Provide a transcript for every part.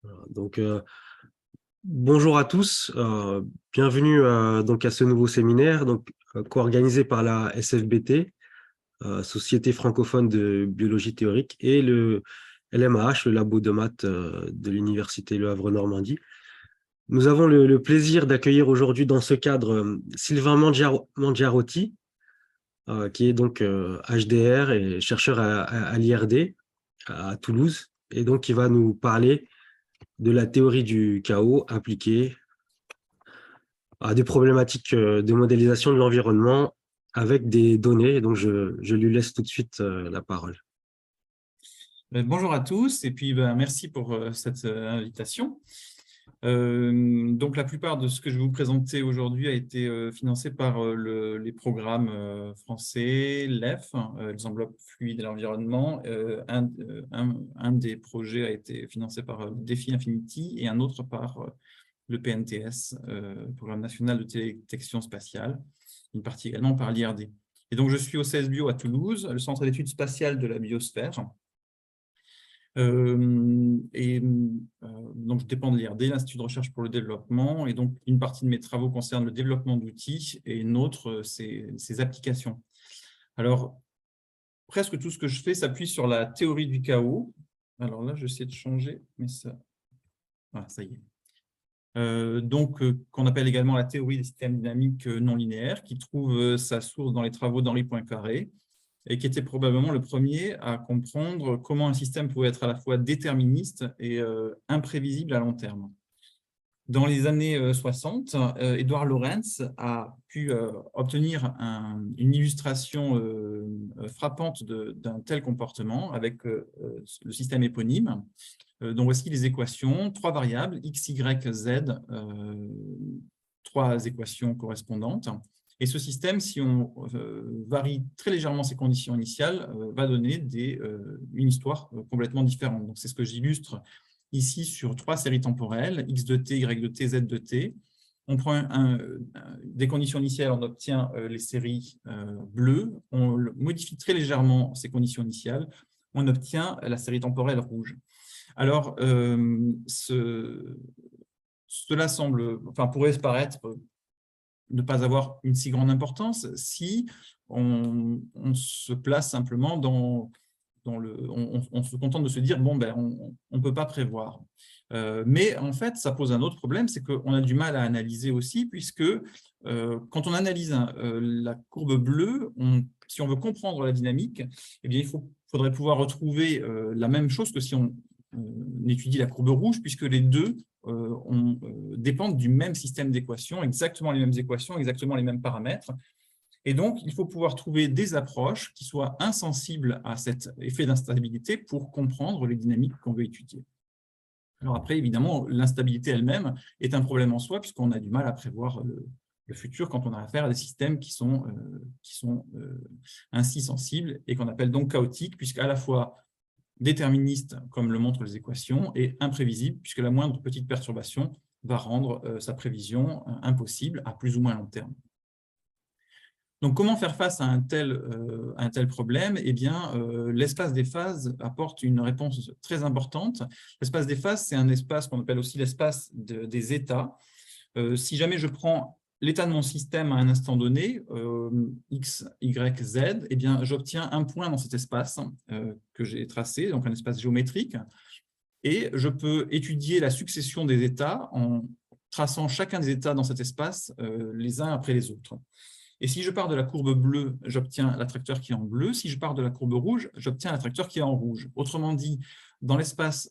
Voilà. Bonjour à tous, bienvenue donc à ce nouveau séminaire co-organisé par la SFBT, Société francophone de biologie théorique, et le LMAH, le labo de maths de l'Université Le Havre-Normandie. Nous avons le plaisir d'accueillir aujourd'hui dans ce cadre Sylvain Mangiarotti, qui est donc HDR et chercheur à l'IRD à Toulouse, et donc qui va nous parler de la théorie du chaos appliquée à des problématiques de modélisation de l'environnement avec des données. Donc, je lui laisse tout de suite la parole. Bonjour à tous et puis merci pour cette invitation. Donc la plupart de ce que je vais vous présenter aujourd'hui a été financé par les programmes français, l'EF, les enveloppes fluides de l'environnement. Un des projets a été financé par Défi Infinity et un autre par le PNTS, Programme national de détection spatiale, une partie également par l'IRD. Et donc je suis au CSBio à Toulouse, le Centre d'études spatiales de la biosphère. Donc, je dépends de l'IRD, l'Institut de recherche pour le développement, et donc une partie de mes travaux concerne le développement d'outils et une autre, ses applications. Alors, presque tout ce que je fais s'appuie sur la théorie du chaos. Alors là, j'essaie de changer, mais ça... Voilà, ça y est. Qu'on appelle également la théorie des systèmes dynamiques non linéaires, qui trouve sa source dans les travaux d'Henri Poincaré, et qui était probablement le premier à comprendre comment un système pouvait être à la fois déterministe et imprévisible à long terme. Dans les années 60, Édouard Lorenz a pu obtenir une illustration frappante d'un tel comportement avec le système éponyme. Donc voici les équations, 3 variables, x, y, z, 3 équations correspondantes. Et ce système, si on varie très légèrement ses conditions initiales, va donner une histoire complètement différente. Donc c'est ce que j'illustre ici sur 3 séries temporelles, x de t, y de t, z de t. On prend des conditions initiales, on obtient les séries bleues, on modifie très légèrement ces conditions initiales, on obtient la série temporelle rouge. Alors, cela pourrait se paraître ne pas avoir une si grande importance si on se place simplement on se contente de se dire, bon, on ne peut pas prévoir. Mais en fait, ça pose un autre problème, c'est qu'on a du mal à analyser aussi, puisque quand on analyse la courbe bleue, si on veut comprendre la dynamique, eh bien, faudrait pouvoir retrouver la même chose que si on étudie la courbe rouge, puisque les deux dépendent du même système d'équations, exactement les mêmes équations, exactement les mêmes paramètres. Et donc, il faut pouvoir trouver des approches qui soient insensibles à cet effet d'instabilité pour comprendre les dynamiques qu'on veut étudier. Alors après, évidemment, l'instabilité elle-même est un problème en soi, puisqu'on a du mal à prévoir le futur quand on a affaire à des systèmes qui sont ainsi sensibles et qu'on appelle donc chaotiques, puisqu'à la fois déterministe, comme le montrent les équations, et imprévisible, puisque la moindre petite perturbation va rendre sa prévision impossible à plus ou moins long terme. Donc, comment faire face à un tel problème? Eh bien, l'espace des phases apporte une réponse très importante. L'espace des phases, c'est un espace qu'on appelle aussi l'espace des états. Si jamais je prends l'état de mon système à un instant donné, x, y, z, eh bien, j'obtiens un point dans cet espace que j'ai tracé, donc un espace géométrique, et je peux étudier la succession des états en traçant chacun des états dans cet espace les uns après les autres. Et si je pars de la courbe bleue, j'obtiens l'attracteur qui est en bleu. Si je pars de la courbe rouge, j'obtiens l'attracteur qui est en rouge. Autrement dit, dans l'espace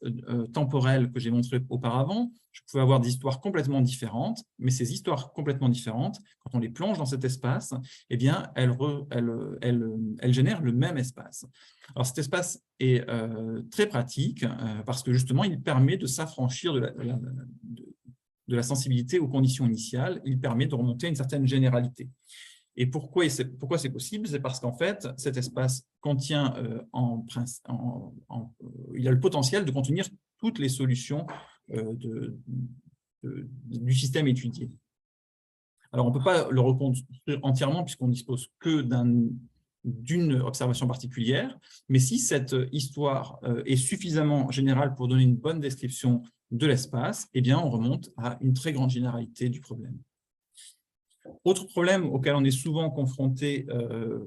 temporel que j'ai montré auparavant, je pouvais avoir des histoires complètement différentes, mais ces histoires complètement différentes, quand on les plonge dans cet espace, eh bien, elles génèrent le même espace. Alors, cet espace est très pratique parce que justement, il permet de s'affranchir de la sensibilité aux conditions initiales. Il permet de remonter à une certaine généralité. Et pourquoi c'est possible? C'est parce qu'en fait, cet espace contient, il a le potentiel de contenir toutes les solutions du système étudié. Alors, on ne peut pas le reconstruire entièrement puisqu'on ne dispose que d'un d'une observation particulière, mais si cette histoire est suffisamment générale pour donner une bonne description de l'espace, eh bien, on remonte à une très grande généralité du problème. Autre problème auquel on est souvent confronté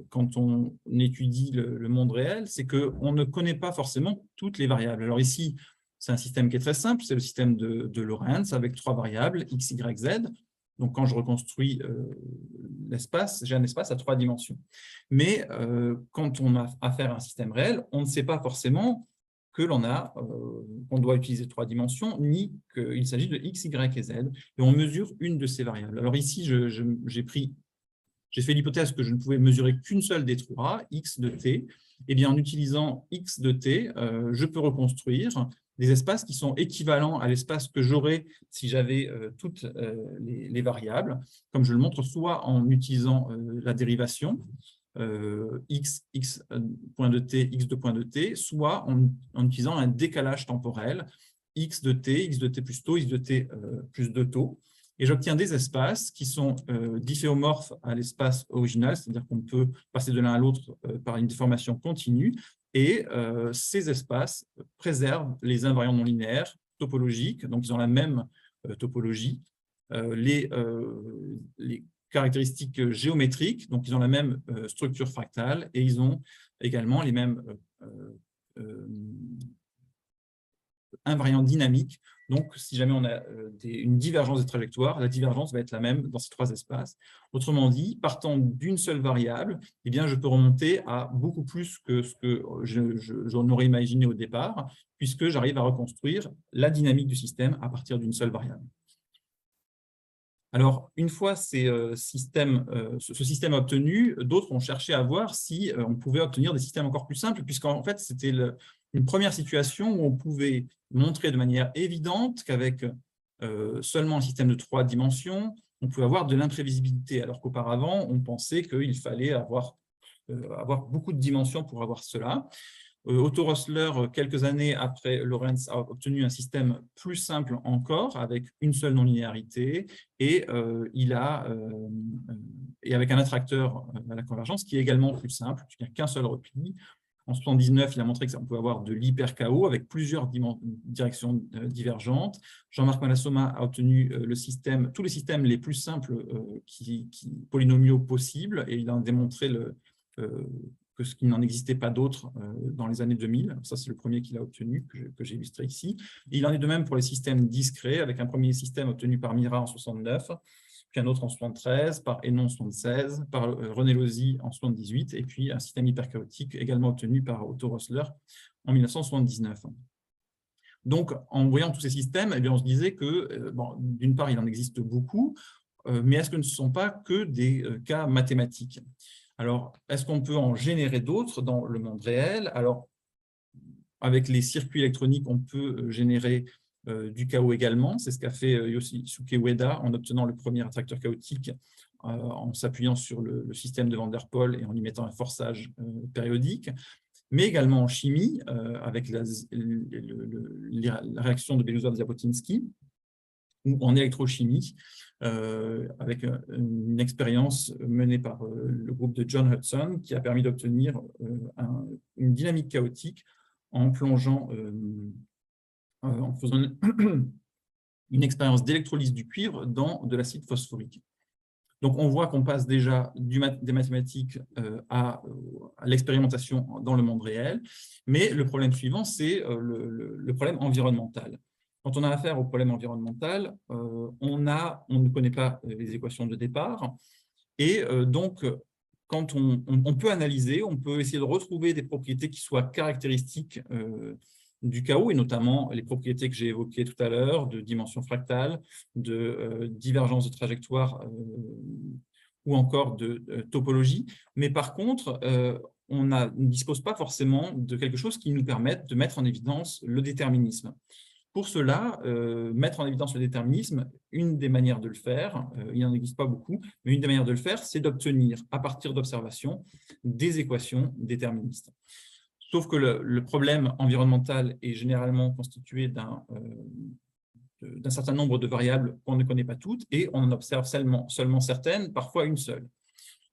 quand on étudie le monde réel, c'est qu'on ne connaît pas forcément toutes les variables. Alors ici, c'est un système qui est très simple, c'est le système de Lorentz avec 3 variables, x, y, z. Donc quand je reconstruis l'espace, j'ai un espace à 3 dimensions. Mais quand on a affaire à un système réel, on ne sait pas forcément qu'on doit utiliser 3 dimensions, ni qu'il s'agit de x, y et z, et on mesure une de ces variables. Alors ici, j'ai fait l'hypothèse que je ne pouvais mesurer qu'une seule des 3, x de t. Eh bien, en utilisant x de t, je peux reconstruire des espaces qui sont équivalents à l'espace que j'aurais si j'avais toutes les variables, comme je le montre soit en utilisant la dérivation, x point de t, x de point de t, soit en utilisant un décalage temporel, x de t plus taux, x de t plus 2 taux. Et j'obtiens des espaces qui sont difféomorphes à l'espace original, c'est-à-dire qu'on peut passer de l'un à l'autre par une déformation continue, et ces espaces préservent les invariants non linéaires topologiques, donc ils ont la même topologie, les caractéristiques géométriques, donc ils ont la même structure fractale, et ils ont également les mêmes invariants dynamiques. Donc, si jamais on a une divergence des trajectoires, la divergence va être la même dans ces 3 espaces. Autrement dit, partant d'une seule variable, eh bien, je peux remonter à beaucoup plus que ce que j'en aurais imaginé au départ, puisque j'arrive à reconstruire la dynamique du système à partir d'une seule variable. Alors, une fois ce système obtenu, d'autres ont cherché à voir si on pouvait obtenir des systèmes encore plus simples, puisqu'en fait, c'était une première situation où on pouvait montrer de manière évidente qu'avec seulement un système de 3 dimensions, on pouvait avoir de l'imprévisibilité, alors qu'auparavant, on pensait qu'il fallait avoir beaucoup de dimensions pour avoir cela. Otto Rössler, quelques années après Lorentz, a obtenu un système plus simple encore, avec une seule non-linéarité, et avec un attracteur à la convergence qui est également plus simple, puisqu'il n'y a qu'un seul repli. En 1979, il a montré qu'on pouvait avoir de l'hyper-chaos avec plusieurs directions divergentes. Jean-Marc Malassoma a obtenu tous les systèmes les plus simples polynomiaux possibles, et il a démontré qu'il n'en existait pas d'autres dans les années 2000. Ça, c'est le premier qu'il a obtenu, que j'ai illustré ici. Et il en est de même pour les systèmes discrets, avec un premier système obtenu par Mira en 69, puis un autre en 73, par Hénon en 76, par René Lozy en 78, et puis un système hyperchaotique également obtenu par Otto Rössler en 1979. Donc, en voyant tous ces systèmes, eh bien, on se disait que, d'une part, il en existe beaucoup, mais est-ce que ce ne sont pas que des cas mathématiques? Alors, est-ce qu'on peut en générer d'autres dans le monde réel? Alors, avec les circuits électroniques, on peut générer du chaos également. C'est ce qu'a fait Yoshisuke Ueda en obtenant le premier attracteur chaotique en s'appuyant sur le système de Van der Pol et en y mettant un forçage périodique. Mais également en chimie, avec la réaction de Belousov-Zhabotinsky, ou en électrochimie, avec une expérience menée par le groupe de John Hudson qui a permis d'obtenir une dynamique chaotique en plongeant, en faisant une expérience d'électrolyse du cuivre dans de l'acide phosphorique. Donc, on voit qu'on passe déjà des mathématiques à l'expérimentation dans le monde réel, mais le problème suivant, c'est le problème environnemental. Quand on a affaire au problème environnemental, on ne connaît pas les équations de départ, et donc, quand on peut analyser, on peut essayer de retrouver des propriétés qui soient caractéristiques du chaos, et notamment les propriétés que j'ai évoquées tout à l'heure, de dimension fractale, de divergence de trajectoire ou encore de topologie. Mais par contre, on ne dispose pas forcément de quelque chose qui nous permette de mettre en évidence le déterminisme. Pour cela, mettre en évidence le déterminisme, une des manières de le faire, il n'en existe pas beaucoup, mais une des manières de le faire, c'est d'obtenir, à partir d'observations, des équations déterministes. Sauf que le problème environnemental est généralement constitué d'un certain nombre de variables qu'on ne connaît pas toutes, et on en observe seulement certaines, parfois une seule.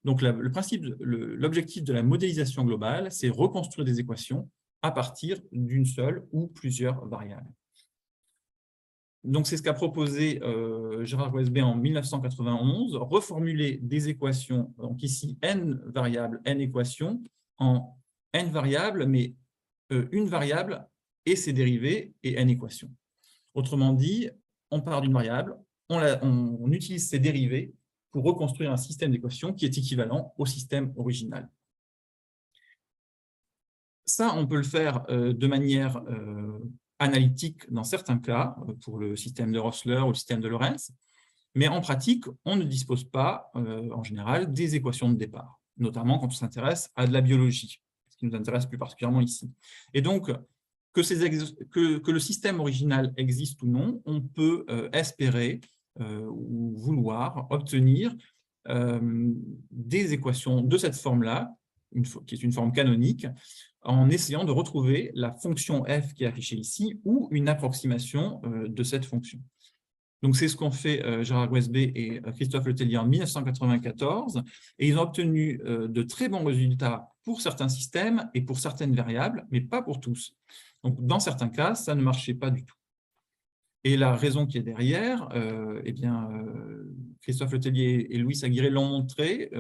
Donc, l'objectif de la modélisation globale, c'est reconstruire des équations à partir d'une seule ou plusieurs variables. Donc, c'est ce qu'a proposé Gérard Westby en 1991, reformuler des équations, donc ici n variables, n équations, en n variables, mais une variable et ses dérivés et n équations. Autrement dit, on part d'une variable, on utilise ses dérivés pour reconstruire un système d'équations qui est équivalent au système original. Ça, on peut le faire de manière analytique dans certains cas, pour le système de Rossler ou le système de Lorentz, mais en pratique, on ne dispose pas, en général, des équations de départ, notamment quand on s'intéresse à de la biologie, ce qui nous intéresse plus particulièrement ici. Et donc, que le système original existe ou non, on peut espérer ou vouloir obtenir des équations de cette forme-là, qui est une forme canonique, en essayant de retrouver la fonction f qui est affichée ici ou une approximation de cette fonction. Donc, c'est ce qu'ont fait Gérard Westby et Christophe Letellier en 1994, et ils ont obtenu de très bons résultats pour certains systèmes et pour certaines variables, mais pas pour tous. Donc, dans certains cas, ça ne marchait pas du tout. Et la raison qui est derrière, Christophe Letellier et Louis Aguirre l'ont montré,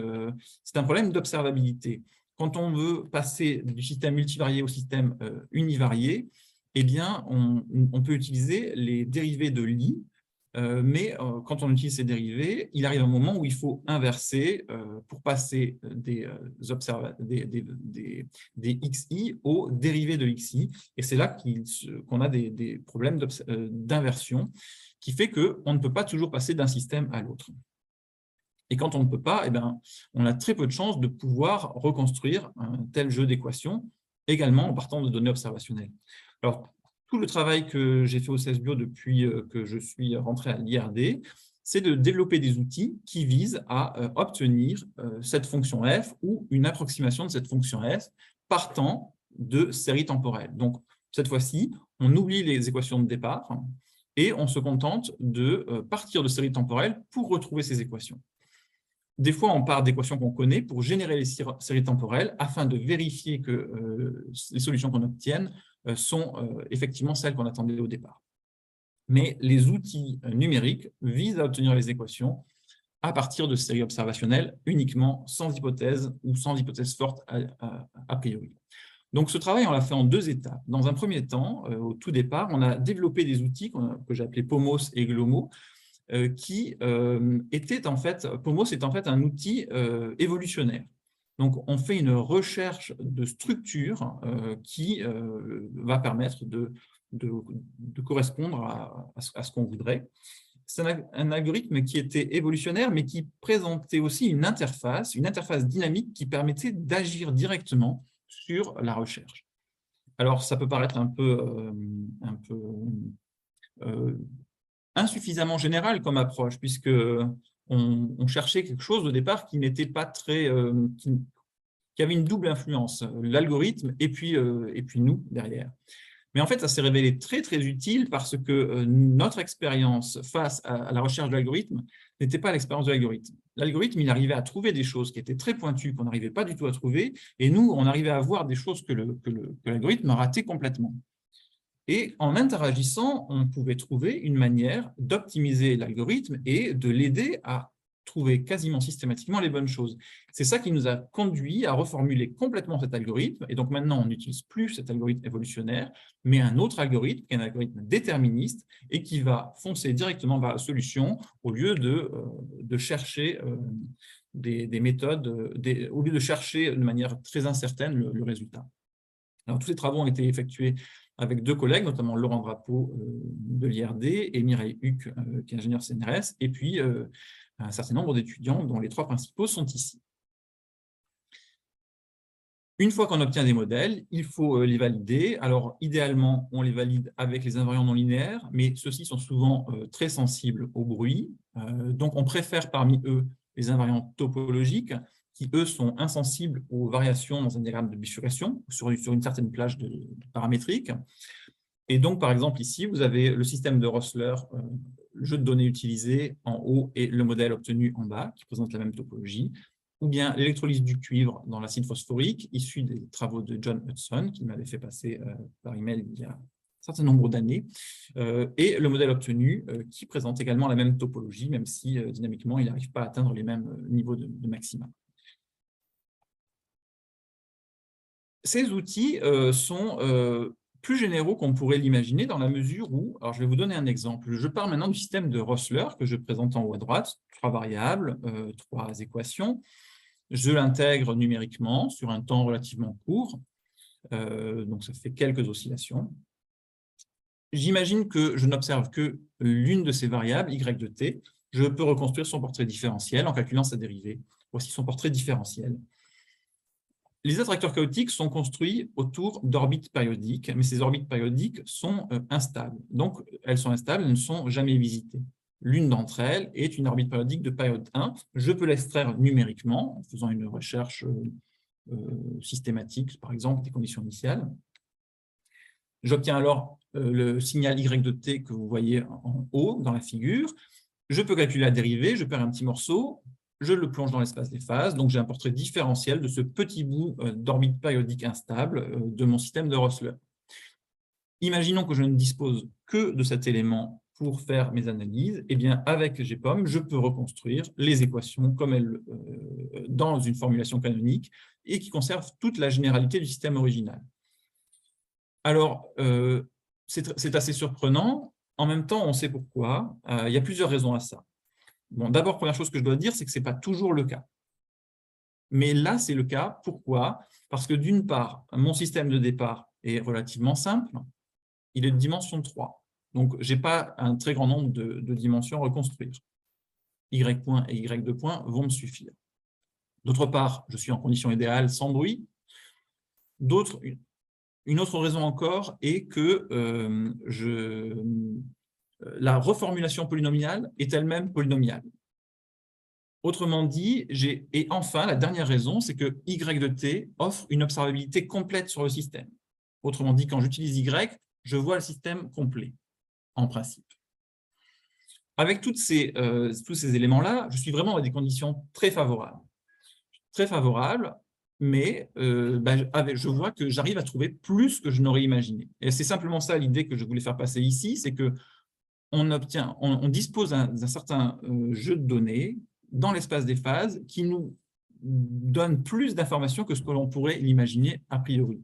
c'est un problème d'observabilité. Quand on veut passer du système multivarié au système univarié, eh bien, on peut utiliser les dérivés de Lie, mais quand on utilise ces dérivés, il arrive un moment où il faut inverser pour passer des xi aux dérivés de xi. Et c'est là qu'on a des problèmes d'inversion qui fait qu'on ne peut pas toujours passer d'un système à l'autre. Et quand on ne peut pas, eh bien, on a très peu de chances de pouvoir reconstruire un tel jeu d'équations, également en partant de données observationnelles. Alors, tout le travail que j'ai fait au CESBio depuis que je suis rentré à l'IRD, c'est de développer des outils qui visent à obtenir cette fonction f ou une approximation de cette fonction f partant de séries temporelles. Donc, cette fois-ci, on oublie les équations de départ et on se contente de partir de séries temporelles pour retrouver ces équations. Des fois, on part d'équations qu'on connaît pour générer les séries temporelles afin de vérifier que les solutions qu'on obtienne sont effectivement celles qu'on attendait au départ. Mais les outils numériques visent à obtenir les équations à partir de séries observationnelles uniquement, sans hypothèse ou sans hypothèse forte a priori. Donc, ce travail, on l'a fait en deux étapes. Dans un premier temps, au tout départ, on a développé des outils que j'ai appelés POMOS et GLOMO, qui était en fait, POMOS est en fait un outil évolutionnaire. Donc, on fait une recherche de structure qui va permettre de correspondre à ce qu'on voudrait. C'est un algorithme qui était évolutionnaire, mais qui présentait aussi une interface dynamique qui permettait d'agir directement sur la recherche. Alors, ça peut paraître un peu insuffisamment général comme approche, puisque on cherchait quelque chose au départ qui n'était pas très, qui avait une double influence, l'algorithme et puis nous derrière. Mais en fait, ça s'est révélé très très utile parce que notre expérience face à la recherche de l'algorithme n'était pas l'expérience de l'algorithme. L'algorithme, il arrivait à trouver des choses qui étaient très pointues, qu'on n'arrivait pas du tout à trouver, et nous, on arrivait à voir des choses que l'algorithme ratait complètement. Et en interagissant, on pouvait trouver une manière d'optimiser l'algorithme et de l'aider à trouver quasiment systématiquement les bonnes choses. C'est ça qui nous a conduit à reformuler complètement cet algorithme. Et donc maintenant, on n'utilise plus cet algorithme évolutionnaire, mais un autre algorithme, qui est un algorithme déterministe et qui va foncer directement vers la solution au lieu de chercher des méthodes, au lieu de chercher de manière très incertaine le résultat. Alors, tous ces travaux ont été effectués avec deux collègues, notamment Laurent Drapeau de l'IRD et Mireille Huc, qui est ingénieur CNRS, et puis un certain nombre d'étudiants dont les trois principaux sont ici. Une fois qu'on obtient des modèles, il faut les valider. Alors, idéalement, on les valide avec les invariants non linéaires, mais ceux-ci sont souvent très sensibles au bruit. Donc, on préfère parmi eux les invariants topologiques, qui, eux, sont insensibles aux variations dans un diagramme de bifurcation, sur une certaine plage de paramétrique. Et donc, par exemple, ici, vous avez le système de Rossler, le jeu de données utilisé en haut et le modèle obtenu en bas, qui présente la même topologie. ou bien l'électrolyse du cuivre dans l'acide phosphorique, issu des travaux de John Hudson, qui m'avait fait passer par email il y a un certain nombre d'années, et le modèle obtenu qui présente également la même topologie, même si dynamiquement, il n'arrive pas à atteindre les mêmes niveaux de maxima. Ces outils sont plus généraux qu'on pourrait l'imaginer dans la mesure où, alors je vais vous donner un exemple, je pars maintenant du système de Rossler que je présente en haut à droite, 3 variables, 3 équations, je l'intègre numériquement sur un temps relativement court, donc ça fait quelques oscillations. J'imagine que je n'observe que l'une de ces variables, y de t, je peux reconstruire son portrait différentiel en calculant sa dérivée. Voici son portrait différentiel. Les attracteurs chaotiques sont construits autour d'orbites périodiques, mais ces orbites périodiques sont instables. Donc, elles sont instables, elles ne sont jamais visitées. L'une d'entre elles est une orbite périodique de période 1. Je peux l'extraire numériquement en faisant une recherche systématique, par exemple, des conditions initiales. J'obtiens alors le signal y de t que vous voyez en haut dans la figure. Je peux calculer la dérivée, je perds un petit morceau, je le plonge dans l'espace des phases, donc j'ai un portrait différentiel de ce petit bout d'orbite périodique instable de mon système de Rossler. Imaginons que je ne dispose que de cet élément pour faire mes analyses, et bien avec GPOM, je peux reconstruire les équations comme elles dans une formulation canonique et qui conserve toute la généralité du système original. Alors, c'est assez surprenant. En même temps, on sait pourquoi. Il y a plusieurs raisons à ça. Bon, d'abord, première chose que je dois dire, c'est que ce n'est pas toujours le cas. Mais là, c'est le cas. Pourquoi? Parce que d'une part, mon système de départ est relativement simple. Il est de dimension 3. Donc, je n'ai pas un très grand nombre de dimensions à reconstruire. Y point et Y2 point vont me suffire. D'autre part, je suis en condition idéale sans bruit. Une autre raison encore est que la reformulation polynomiale est elle-même polynomiale. Autrement dit, et enfin, la dernière raison, c'est que y de t offre une observabilité complète sur le système. Autrement dit, quand j'utilise y, je vois le système complet, en principe. Avec tous ces éléments-là, je suis vraiment dans des conditions très favorables. Très favorables, mais je vois que j'arrive à trouver plus que je n'aurais imaginé. Et c'est simplement ça l'idée que je voulais faire passer ici, c'est qu'on dispose d'un certain jeu de données dans l'espace des phases qui nous donne plus d'informations que ce que l'on pourrait l'imaginer a priori.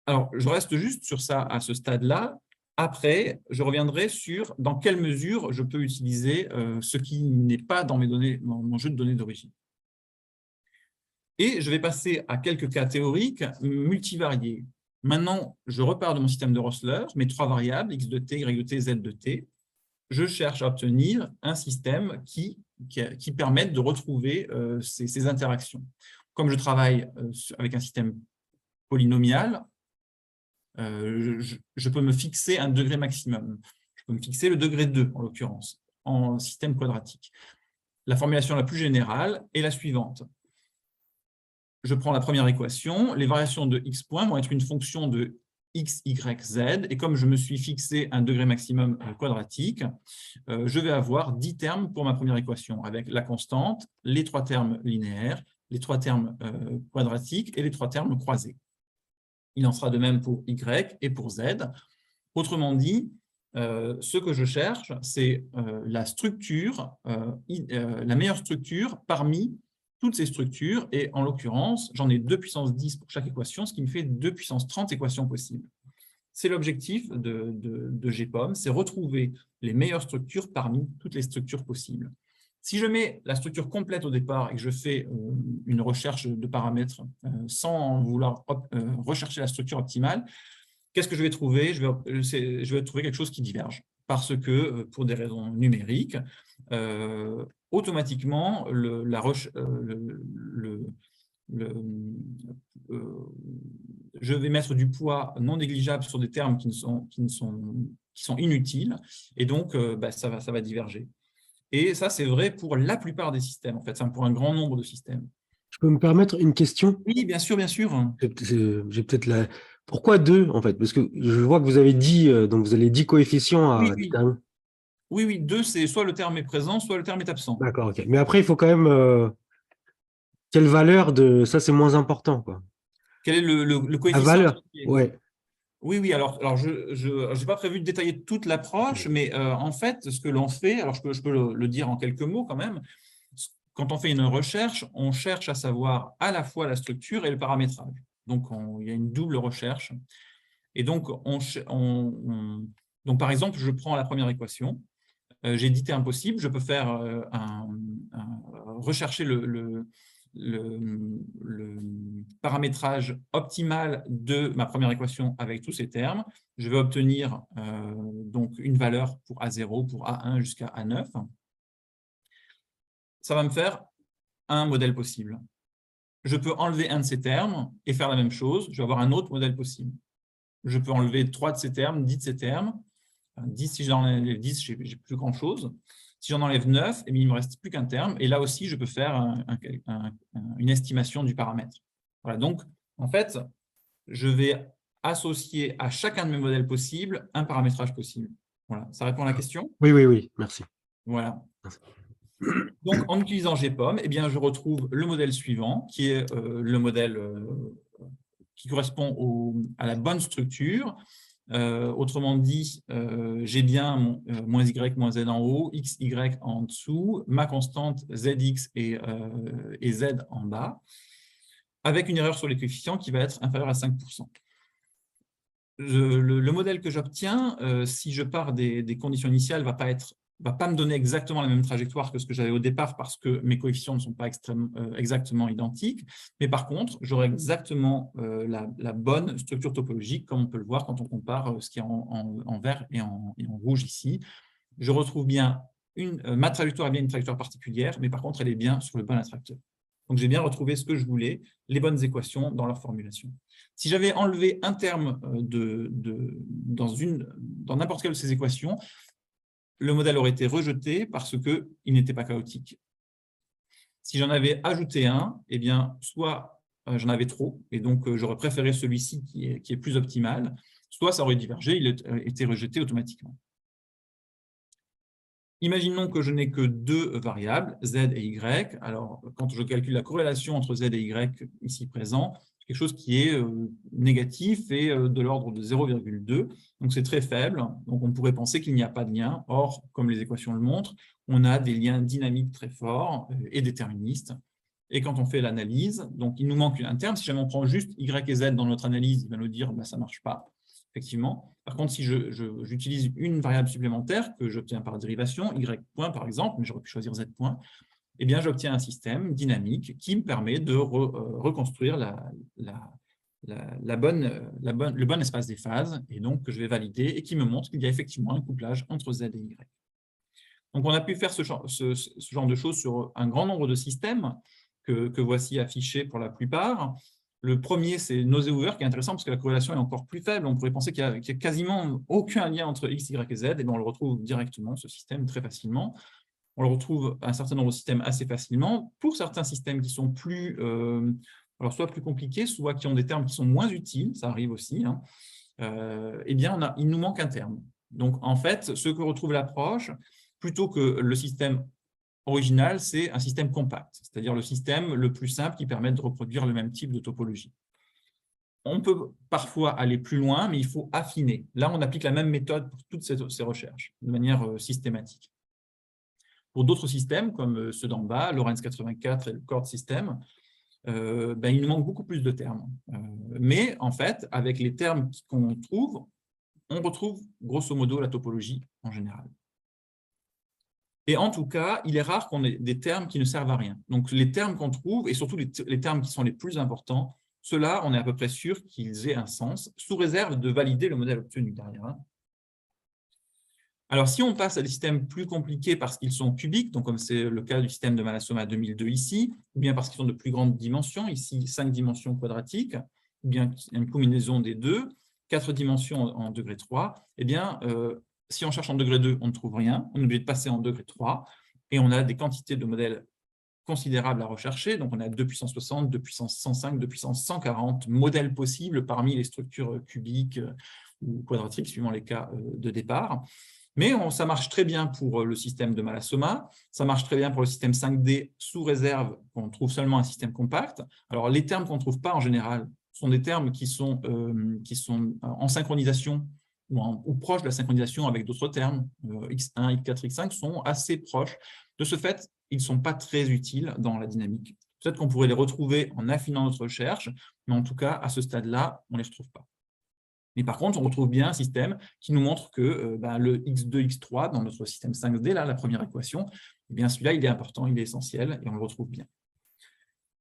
Alors, je reste juste sur ça à ce stade-là. Après, je reviendrai sur dans quelle mesure je peux utiliser ce qui n'est pas dans mon jeu de données d'origine. Et je vais passer à quelques cas théoriques multivariés. Maintenant, je repars de mon système de Rossler, mes 3 variables, x de t, y de t, z de t. Je cherche à obtenir un système qui permette de retrouver ces interactions. Comme je travaille avec un système polynomial, je peux me fixer un degré maximum. Je peux me fixer le degré 2, en l'occurrence, en système quadratique. La formulation la plus générale est la suivante. Je prends la première équation, les variations de x points vont être une fonction de x, y, z, et comme je me suis fixé un degré maximum quadratique, je vais avoir 10 termes pour ma première équation, avec la constante, les 3 termes linéaires, les 3 termes quadratiques et les 3 termes croisés. Il en sera de même pour y et pour z. Autrement dit, ce que je cherche, c'est la structure, la meilleure structure parmi toutes ces structures, et en l'occurrence, j'en ai 2 puissance 10 pour chaque équation, ce qui me fait 2 puissance 30 équations possibles. C'est l'objectif de GPOM, c'est retrouver les meilleures structures parmi toutes les structures possibles. Si je mets la structure complète au départ et que je fais une recherche de paramètres sans vouloir rechercher la structure optimale, qu'est-ce que je vais trouver? Je vais trouver quelque chose qui diverge. Parce que, pour des raisons numériques, automatiquement, je vais mettre du poids non négligeable sur des termes qui sont inutiles, et donc ça va diverger. Et ça, c'est vrai pour la plupart des systèmes, en fait, pour un grand nombre de systèmes. Je peux me permettre une question? Oui, bien sûr, bien sûr. J'ai peut-être la... Pourquoi 2, en fait? Parce que je vois que vous avez dit, donc vous avez 10 coefficients à Oui, oui. déterminer. Oui, oui, 2, c'est soit le terme est présent, soit le terme est absent. D'accord, ok. Mais après, il faut quand même quelle valeur de ça, c'est moins important, quoi. Quel est le La coefficient valeur, associé? ouais. Oui, oui, alors je n'ai pas prévu de détailler toute l'approche, mais en fait, ce que l'on fait, alors je peux le dire en quelques mots quand même, quand on fait une recherche, on cherche à savoir à la fois la structure et le paramétrage. Donc, il y a une double recherche. Et donc, donc par exemple, je prends la première équation, j'ai 10 termes possibles, je peux faire rechercher le paramétrage optimal de ma première équation avec tous ces termes. Je vais obtenir donc une valeur pour A0, pour A1 jusqu'à A9. Ça va me faire un modèle possible. Je peux enlever un de ces termes et faire la même chose. Je vais avoir un autre modèle possible. Je peux enlever 3 de ces termes, 10 de ces termes. 10, si j'en enlève 10, je n'ai plus grand-chose. Si j'en enlève 9, eh bien, il ne me reste plus qu'un terme. Et là aussi, je peux faire une estimation du paramètre. Voilà, donc, en fait, je vais associer à chacun de mes modèles possibles un paramétrage possible. Voilà, ça répond à la question? Oui, oui, oui, merci. Voilà. Donc, en utilisant GPOM, eh bien, je retrouve le modèle suivant, qui est le modèle qui correspond à la bonne structure. Autrement dit, j'ai bien moins y, moins z en haut, x, y en dessous, ma constante zx et z en bas, avec une erreur sur les coefficients qui va être inférieure à 5%. Le modèle que j'obtiens, si je pars des conditions initiales, va pas me donner exactement la même trajectoire que ce que j'avais au départ parce que mes coefficients ne sont pas exactement identiques, mais par contre, j'aurai exactement la bonne structure topologique, comme on peut le voir quand on compare ce qui est en vert et en rouge ici. Je retrouve bien ma trajectoire est bien une trajectoire particulière, mais par contre, elle est bien sur le bon attracteur. Donc, j'ai bien retrouvé ce que je voulais, les bonnes équations dans leur formulation. Si j'avais enlevé un terme dans n'importe quelle de ces équations, le modèle aurait été rejeté parce qu'il n'était pas chaotique. Si j'en avais ajouté un, eh bien, soit j'en avais trop, et donc j'aurais préféré celui-ci qui est plus optimal, soit ça aurait divergé, il était rejeté automatiquement. Imaginons que je n'ai que 2 variables, z et y. Alors, quand je calcule la corrélation entre z et y ici présent, c'est quelque chose qui est négatif et de l'ordre de 0,2. Donc, c'est très faible. Donc, on pourrait penser qu'il n'y a pas de lien. Or, comme les équations le montrent, on a des liens dynamiques très forts et déterministes. Et quand on fait l'analyse, donc il nous manque un terme. Si jamais on prend juste y et z dans notre analyse, il va nous dire bah, ça ne marche pas. Effectivement. Par contre, si j'utilise une variable supplémentaire que j'obtiens par dérivation, y point par exemple, mais j'aurais pu choisir z point, eh bien j'obtiens un système dynamique qui me permet de reconstruire le bon espace des phases, et donc que je vais valider, et qui me montre qu'il y a effectivement un couplage entre z et y. Donc on a pu faire ce genre de choses sur un grand nombre de systèmes que voici affichés pour la plupart. Le premier, c'est Nosé-Hoover, qui est intéressant parce que la corrélation est encore plus faible. On pourrait penser qu'il n'y a quasiment aucun lien entre X, Y et Z, et bien on le retrouve directement, ce système, très facilement. On le retrouve un certain nombre de systèmes assez facilement. Pour certains systèmes qui sont alors soit plus compliqués, soit qui ont des termes qui sont moins utiles, ça arrive aussi, hein, eh bien il nous manque un terme. Donc en fait, ce que retrouve l'approche, plutôt que le système original, c'est un système compact, c'est-à-dire le système le plus simple qui permet de reproduire le même type de topologie. On peut parfois aller plus loin, mais il faut affiner. Là, on applique la même méthode pour toutes ces recherches, de manière systématique. Pour d'autres systèmes, comme ceux d'en bas, Lorenz 84 et le Chord system, il nous manque beaucoup plus de termes. Mais en fait, avec les termes qu'on trouve, on retrouve grosso modo la topologie en général. Et en tout cas, il est rare qu'on ait des termes qui ne servent à rien. Donc, les termes qu'on trouve, et surtout les termes qui sont les plus importants, ceux-là, on est à peu près sûr qu'ils aient un sens, sous réserve de valider le modèle obtenu derrière. Alors, si on passe à des systèmes plus compliqués parce qu'ils sont cubiques, donc comme c'est le cas du système de Malassoma 2002 ici, ou bien parce qu'ils sont de plus grandes dimensions, ici 5 dimensions quadratiques, ou bien une combinaison des deux, 4 dimensions en degré 3, eh bien, si on cherche en degré 2, on ne trouve rien, on est obligé de passer en degré 3, et on a des quantités de modèles considérables à rechercher, donc on a 2 puissance 60, 2 puissance 105, 2 puissance 140 modèles possibles parmi les structures cubiques ou quadratiques, suivant les cas de départ. Mais ça marche très bien pour le système de Malassoma, ça marche très bien pour le système 5D sous réserve qu'on trouve seulement un système compact. Alors, les termes qu'on ne trouve pas en général sont des termes qui sont en synchronisation ou proches de la synchronisation avec d'autres termes. X1, X4, X5 sont assez proches. De ce fait, ils ne sont pas très utiles dans la dynamique. Peut-être qu'on pourrait les retrouver en affinant notre recherche, mais en tout cas, à ce stade-là, on ne les retrouve pas. Mais par contre, on retrouve bien un système qui nous montre que le X2, X3, dans notre système 5D, là, la première équation, eh bien celui-là, il est important, il est essentiel, et on le retrouve bien.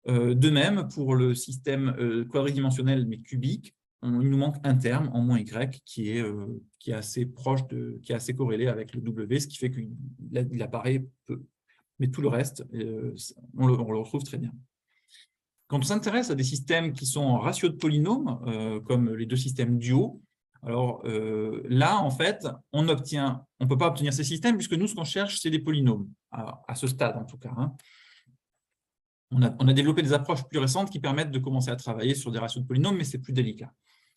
De même, pour le système quadridimensionnel, mais cubique, il nous manque un terme en moins Y qui est assez proche, qui est assez corrélé avec le W, ce qui fait qu'il apparaît peu. Mais tout le reste, on le retrouve très bien. Quand on s'intéresse à des systèmes qui sont en ratio de polynômes, comme les deux systèmes duaux, alors là, en fait, on ne peut pas obtenir ces systèmes puisque nous, ce qu'on cherche, c'est des polynômes, à ce stade en tout cas. Hein. On a développé des approches plus récentes qui permettent de commencer à travailler sur des ratios de polynômes, mais c'est plus délicat.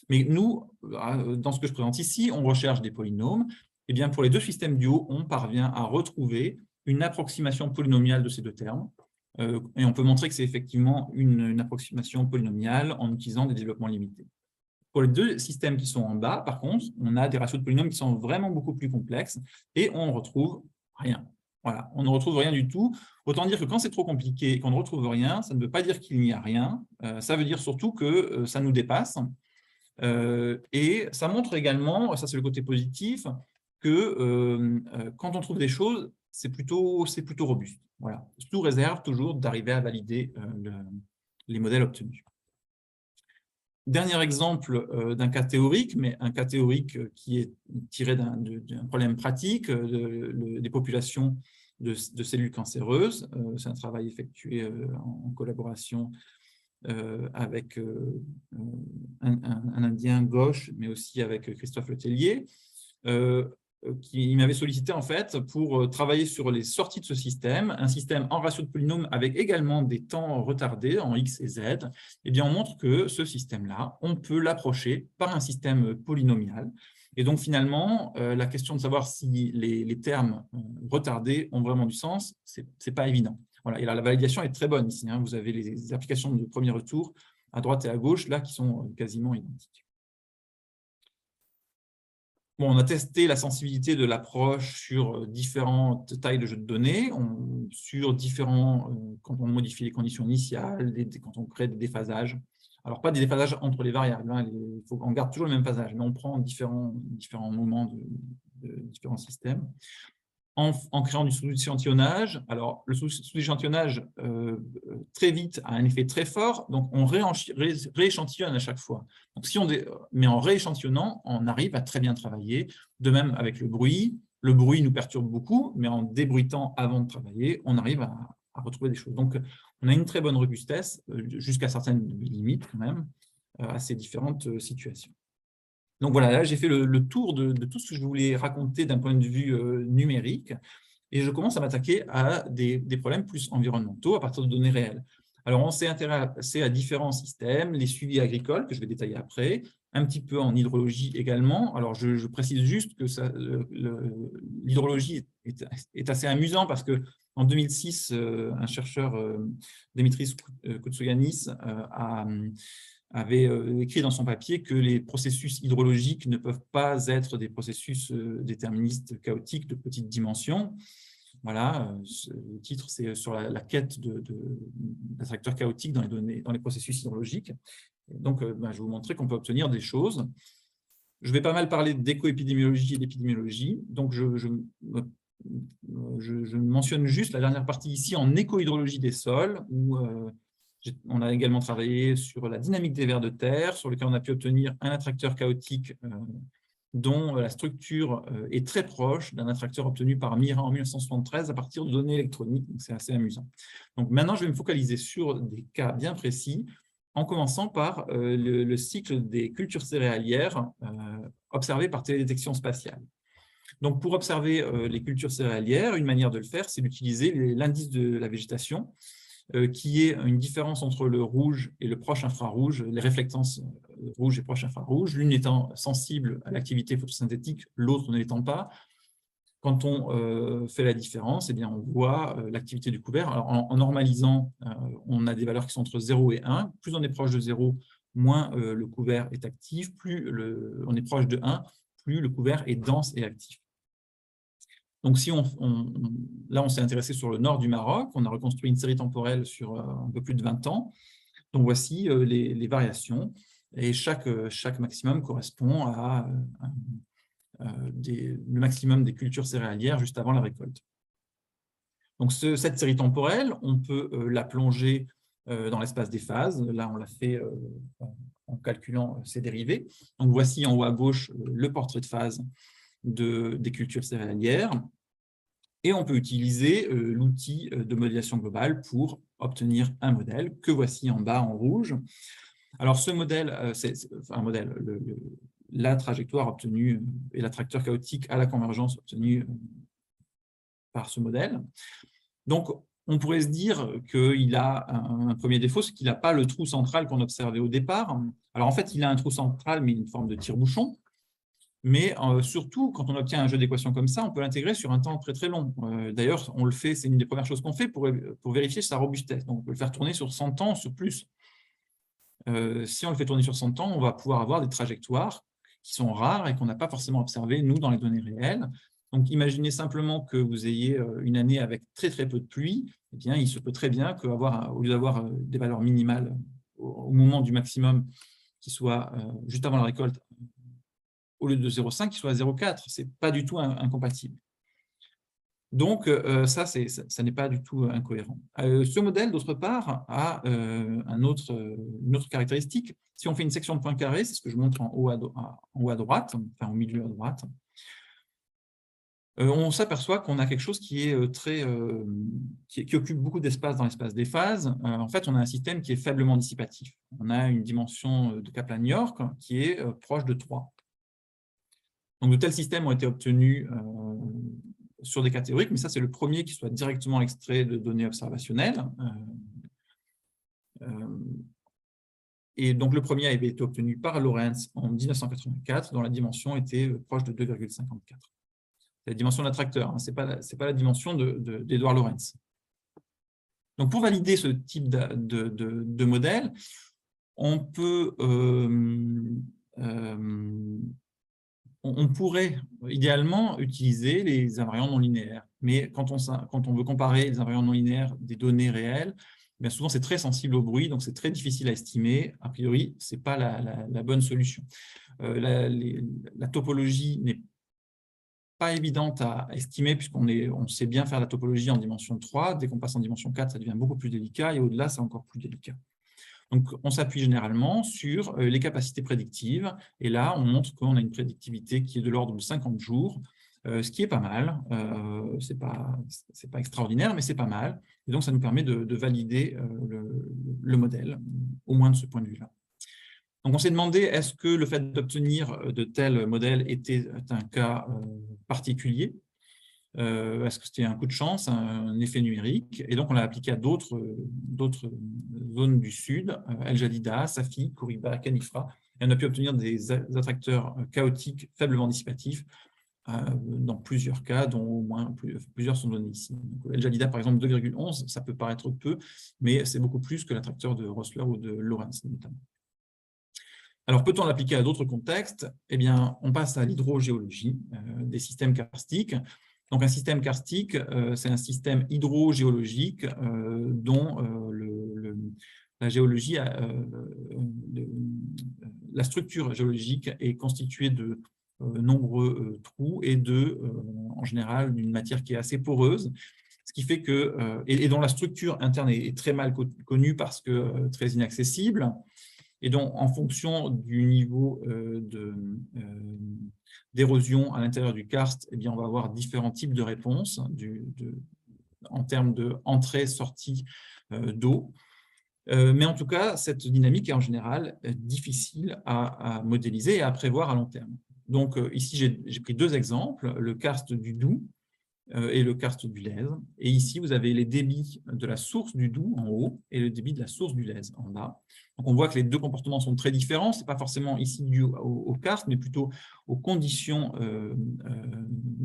Mais nous, dans ce que je présente ici, on recherche des polynômes. Et bien, pour les deux systèmes duaux, on parvient à retrouver une approximation polynomiale de ces deux termes. Et on peut montrer que c'est effectivement une approximation polynomiale en utilisant des développements limités. Pour les deux systèmes qui sont en bas, par contre, on a des ratios de polynômes qui sont vraiment beaucoup plus complexes et on ne retrouve rien. Voilà, on ne retrouve rien du tout. Autant dire que quand c'est trop compliqué et qu'on ne retrouve rien, ça ne veut pas dire qu'il n'y a rien. Ça veut dire surtout que ça nous dépasse. Et ça montre également, ça c'est le côté positif, que quand on trouve des choses, c'est plutôt robuste. Voilà. Sous réserve toujours d'arriver à valider les modèles obtenus. Dernier exemple d'un cas théorique, mais un cas théorique qui est tiré d'un problème pratique des populations de cellules cancéreuses. C'est un travail effectué en collaboration avec un Indien gauche, mais aussi avec Christophe Letellier, qui m'avait sollicité en fait pour travailler sur les sorties de ce système, un système en ratio de polynômes avec également des temps retardés en X et Z. Eh bien, on montre que ce système-là, on peut l'approcher par un système polynomial. Et donc, finalement, la question de savoir si les termes retardés ont vraiment du sens, ce n'est pas évident. Voilà. Et là, la validation est très bonne ici. Hein. Vous avez les applications de premier retour à droite et à gauche, là, qui sont quasiment identiques. Bon, on a testé la sensibilité de l'approche sur différentes tailles de jeux de données, quand on modifie les conditions initiales, quand on crée des déphasages. Alors, pas des déphasages entre les variables, hein, on garde toujours le même phasage, mais on prend différents moments de différents systèmes. En créant du sous-échantillonnage. Alors, le sous-échantillonnage, très vite, a un effet très fort, donc on rééchantillonne à chaque fois. Donc, mais en rééchantillonnant, on arrive à très bien travailler. De même avec le bruit nous perturbe beaucoup, mais en débruitant avant de travailler, on arrive à retrouver des choses. Donc, on a une très bonne robustesse, jusqu'à certaines limites quand même, à ces différentes situations. Donc voilà, là j'ai fait le tour de tout ce que je voulais raconter d'un point de vue numérique, et je commence à m'attaquer à des problèmes plus environnementaux à partir de données réelles. Alors on s'est intéressé à différents systèmes, les suivis agricoles, que je vais détailler après, un petit peu en hydrologie également. Alors je précise juste que l'hydrologie est assez amusant parce que en 2006, un chercheur, Dimitris Koutsougiannis, avait écrit dans son papier que les processus hydrologiques ne peuvent pas être des processus déterministes chaotiques de petite dimension. Voilà, le titre, c'est sur la quête d'attracteurs chaotiques dans les processus hydrologiques. Et donc, je vais vous montrer qu'on peut obtenir des choses. Je vais pas mal parler d'éco-épidémiologie et d'épidémiologie. Donc, je mentionne juste la dernière partie ici en éco-hydrologie des sols, où on a également travaillé sur la dynamique des vers de terre, sur lequel on a pu obtenir un attracteur chaotique dont la structure est très proche d'un attracteur obtenu par Mira en 1973 à partir de données électroniques. C'est assez amusant. Donc maintenant, je vais me focaliser sur des cas bien précis, en commençant par le cycle des cultures céréalières observées par télédétection spatiale. Donc, pour observer les cultures céréalières, une manière de le faire, c'est d'utiliser l'indice de la végétation, qui est une différence entre le rouge et le proche infrarouge, les réflectances rouge et proche infrarouge, l'une étant sensible à l'activité photosynthétique, l'autre ne l'étant pas. quand on fait la différence, eh bien, on voit l'activité du couvert. Alors, en normalisant, on a des valeurs qui sont entre 0 et 1. Plus on est proche de 0, moins le couvert est actif. Plus on est proche de 1, plus le couvert est dense et actif. Donc, si là, on s'est intéressé sur le nord du Maroc. On a reconstruit une série temporelle sur un peu plus de 20 ans. Donc, voici les variations. Et chaque maximum correspond à le maximum des cultures céréalières juste avant la récolte. Donc, cette série temporelle, on peut la plonger dans l'espace des phases. Là, on l'a fait en calculant ses dérivés. Donc, voici en haut à gauche le portrait de phase des cultures céréalières. Et on peut utiliser l'outil de modélisation globale pour obtenir un modèle que voici en bas en rouge. Alors, ce modèle, c'est un modèle, la trajectoire obtenue et l'attracteur chaotique à la convergence obtenue par ce modèle. Donc, on pourrait se dire qu'il a un premier défaut, c'est qu'il n'a pas le trou central qu'on observait au départ. Alors, en fait, il a un trou central, mais une forme de tire-bouchon. Mais surtout, quand on obtient un jeu d'équations comme ça, on peut l'intégrer sur un temps très très long. D'ailleurs, on le fait, c'est une des premières choses qu'on fait pour vérifier sa robustesse. Donc, on peut le faire tourner sur 100 ans, sur plus. Si on le fait tourner sur 100 ans, on va pouvoir avoir des trajectoires qui sont rares et qu'on n'a pas forcément observées, nous, dans les données réelles. Donc, imaginez simplement que vous ayez une année avec très très peu de pluie. Eh bien, il se peut très bien qu'au lieu d'avoir des valeurs minimales au moment du maximum qui soit juste avant la récolte, au lieu de 0,5, qui soit à 0,4. Ce n'est pas du tout incompatible. Donc, ça n'est pas du tout incohérent. Ce modèle, d'autre part, a une autre caractéristique. Si on fait une section de points carrés, c'est ce que je montre en haut à droite, enfin au milieu à droite, on s'aperçoit qu'on a quelque chose qui est qui occupe beaucoup d'espace dans l'espace des phases. En fait, on a un système qui est faiblement dissipatif. On a une dimension de Kaplan-York qui est proche de 3. Donc, de tels systèmes ont été obtenus sur des cas théoriques, mais ça, c'est le premier qui soit directement extrait de données observationnelles. Et donc, le premier avait été obtenu par Lorentz en 1984, dont la dimension était proche de 2,54. C'est la dimension de l'attracteur, hein, ce n'est pas la dimension d'Edouard Lorentz. Donc, pour valider ce type de modèle, on peut... on pourrait idéalement utiliser les invariants non linéaires. Mais quand on veut comparer les invariants non linéaires des données réelles, bien souvent c'est très sensible au bruit, donc c'est très difficile à estimer. A priori, ce n'est pas la bonne solution. La topologie n'est pas évidente à estimer, puisqu'on sait bien faire la topologie en dimension 3. Dès qu'on passe en dimension 4, ça devient beaucoup plus délicat, et au-delà, c'est encore plus délicat. Donc, on s'appuie généralement sur les capacités prédictives. Et là, on montre qu'on a une prédictivité qui est de l'ordre de 50 jours, ce qui est pas mal. Ce n'est pas extraordinaire, mais c'est pas mal. Et donc, ça nous permet de valider le modèle, au moins de ce point de vue-là. Donc, on s'est demandé, est-ce que le fait d'obtenir de tels modèles était un cas particulier ? Est-ce que c'était un coup de chance, un effet numérique? Et donc, on l'a appliqué à d'autres zones du Sud, El Jadida, Safi, Kouriba, Khenifra. Et on a pu obtenir des attracteurs chaotiques faiblement dissipatifs dans plusieurs cas, dont au moins plusieurs sont donnés ici. Donc, El Jadida, par exemple, 2,11, ça peut paraître peu, mais c'est beaucoup plus que l'attracteur de Rossler ou de Lorentz, notamment. Alors, peut-on l'appliquer à d'autres contextes? Eh bien, on passe à l'hydrogéologie des systèmes karstiques. Donc, un système karstique, c'est un système hydrogéologique dont la géologie, la structure géologique est constituée de nombreux trous et en général, d'une matière qui est assez poreuse, ce qui fait que, et dont la structure interne est très mal connue parce que très inaccessible. Et donc, en fonction du niveau d'érosion à l'intérieur du karst, eh bien, on va avoir différents types de réponses en termes d'entrée-sortie d'eau. Mais en tout cas, cette dynamique est en général difficile à modéliser et à prévoir à long terme. Donc, ici, j'ai pris deux exemples, le karst du Doubs et le karst du Lèze. Et ici, vous avez les débits de la source du Doubs en haut et le débit de la source du Lèze en bas. Donc, on voit que les deux comportements sont très différents. Ce n'est pas forcément ici dû au karst, mais plutôt aux conditions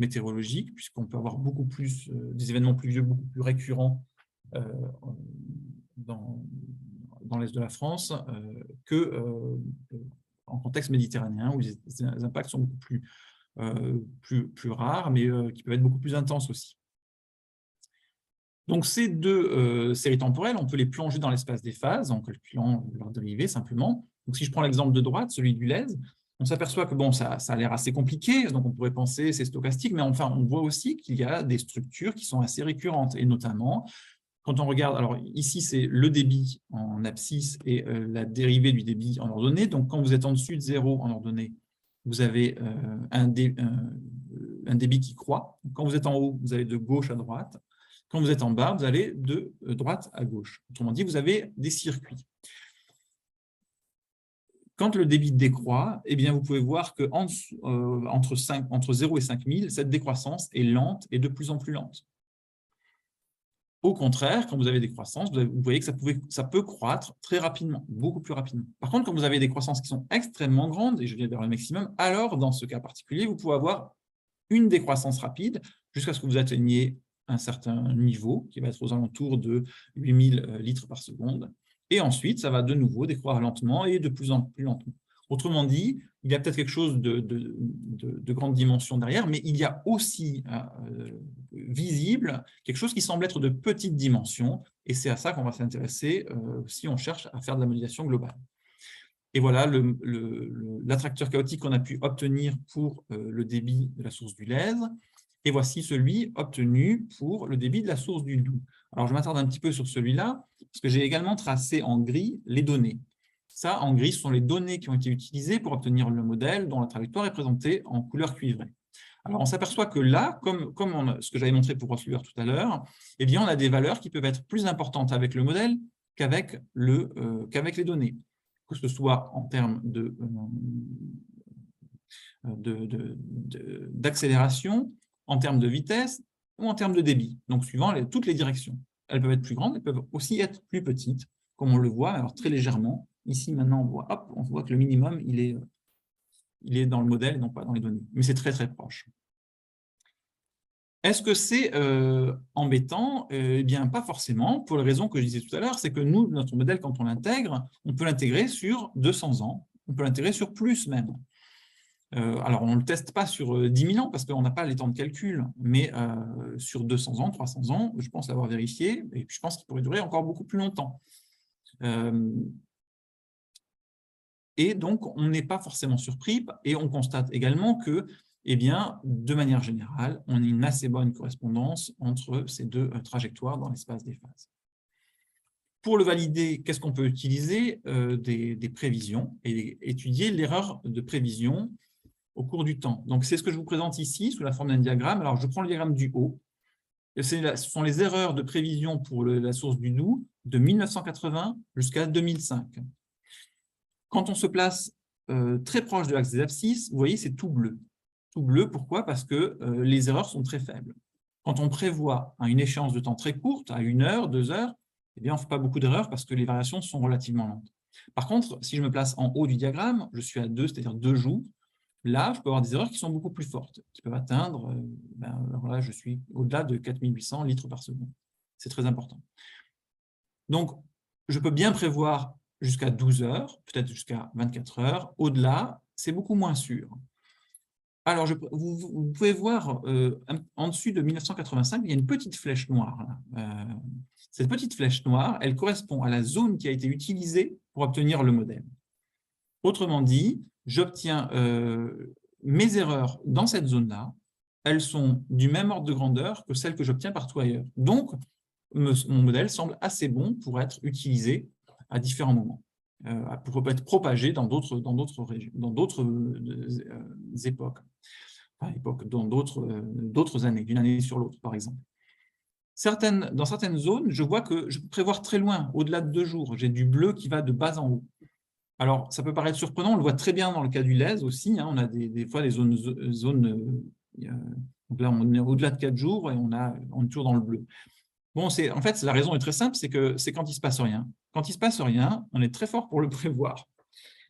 météorologique, puisqu'on peut avoir beaucoup plus des événements pluvieux beaucoup plus récurrents dans l'est de la France qu'en contexte méditerranéen, où les impacts sont beaucoup plus rares, mais qui peuvent être beaucoup plus intenses aussi. Donc, ces deux séries temporelles, on peut les plonger dans l'espace des phases en calculant leur dérivée simplement. Donc, si je prends l'exemple de droite, celui du LES, on s'aperçoit que bon, ça a l'air assez compliqué, donc on pourrait penser c'est stochastique, mais enfin, on voit aussi qu'il y a des structures qui sont assez récurrentes, et notamment, quand on regarde, alors ici, c'est le débit en abscisse et la dérivée du débit en ordonnée. Donc, quand vous êtes en dessus de 0 en ordonnée, vous avez un débit qui croît. Quand vous êtes en haut, vous allez de gauche à droite. Quand vous êtes en bas, vous allez de droite à gauche. Autrement dit, vous avez des circuits. Quand le débit décroît, eh bien, vous pouvez voir qu'entre 0 et 5000, cette décroissance est lente et de plus en plus lente. Au contraire, quand vous avez des croissances, vous voyez que ça peut croître très rapidement, beaucoup plus rapidement. Par contre, quand vous avez des croissances qui sont extrêmement grandes, et je viens vers le maximum, alors dans ce cas particulier, vous pouvez avoir une décroissance rapide jusqu'à ce que vous atteigniez un certain niveau, qui va être aux alentours de 8000 litres par seconde. Et ensuite, ça va de nouveau décroître lentement et de plus en plus lentement. Autrement dit, il y a peut-être quelque chose de grande dimension derrière, mais il y a aussi visible quelque chose qui semble être de petite dimension, et c'est à ça qu'on va s'intéresser si on cherche à faire de la modélisation globale. Et voilà l'attracteur chaotique qu'on a pu obtenir pour le débit de la source du LES, et voici celui obtenu pour le débit de la source du Doubs. Alors, je m'attarde un petit peu sur celui-là, parce que j'ai également tracé en gris les données. Ça, en gris, ce sont les données qui ont été utilisées pour obtenir le modèle dont la trajectoire est présentée en couleur cuivrée. Alors, on s'aperçoit que là, comme ce que j'avais montré pour Rossluer tout à l'heure, eh bien, on a des valeurs qui peuvent être plus importantes avec le modèle qu'avec les données, que ce soit en termes d'accélération, en termes de vitesse ou en termes de débit, donc suivant toutes les directions. Elles peuvent être plus grandes, elles peuvent aussi être plus petites, comme on le voit, alors très légèrement. Ici, maintenant, on voit que le minimum, il est dans le modèle et non pas dans les données. Mais c'est très, très proche. Est-ce que c'est embêtant? Eh bien, pas forcément, pour les raisons que je disais tout à l'heure, c'est que nous, notre modèle, quand on l'intègre, on peut l'intégrer sur 200 ans, on peut l'intégrer sur plus même. Alors, on ne le teste pas sur 10 000 ans parce qu'on n'a pas les temps de calcul, mais sur 200 ans, 300 ans, je pense l'avoir vérifié, et puis je pense qu'il pourrait durer encore beaucoup plus longtemps. Et donc, on n'est pas forcément surpris, et on constate également que, eh bien, de manière générale, on a une assez bonne correspondance entre ces deux trajectoires dans l'espace des phases. Pour le valider, qu'est-ce qu'on peut utiliser? Des prévisions, et étudier l'erreur de prévision au cours du temps. Donc, c'est ce que je vous présente ici, sous la forme d'un diagramme. Alors, je prends le diagramme du haut. Ce sont les erreurs de prévision pour la source du Doubs de 1980 jusqu'à 2005. Quand on se place très proche de l'axe des abscisses, vous voyez, c'est tout bleu. Tout bleu, pourquoi? Parce que les erreurs sont très faibles. Quand on prévoit à une échéance de temps très courte, à 1 heure, 2 heures, eh bien, on ne fait pas beaucoup d'erreurs parce que les variations sont relativement lentes. Par contre, si je me place en haut du diagramme, je suis à 2, c'est-à-dire 2 jours, là, je peux avoir des erreurs qui sont beaucoup plus fortes, qui peuvent atteindre, alors là, je suis au-delà de 4800 litres par seconde. C'est très important. Donc, je peux bien prévoir jusqu'à 12 heures, peut-être jusqu'à 24 heures. Au-delà, c'est beaucoup moins sûr. Alors, vous pouvez voir, en dessus de 1985, il y a une petite flèche noire. Cette petite flèche noire, elle correspond à la zone qui a été utilisée pour obtenir le modèle. Autrement dit, j'obtiens mes erreurs dans cette zone-là, elles sont du même ordre de grandeur que celles que j'obtiens partout ailleurs. Donc, mon modèle semble assez bon pour être utilisé à différents moments, pour être propagé dans d'autres époques, dans d'autres années, d'une année sur l'autre, par exemple. Dans certaines zones, je vois que je peux prévoir très loin, au-delà de 2 jours. J'ai du bleu qui va de bas en haut. Alors, ça peut paraître surprenant, on le voit très bien dans le cas du LES aussi, hein, on a des fois des zones donc là, on est au-delà de 4 jours et on est toujours dans le bleu. Bon, en fait, la raison est très simple, c'est que c'est quand il ne se passe rien. Quand il ne se passe rien, on est très fort pour le prévoir.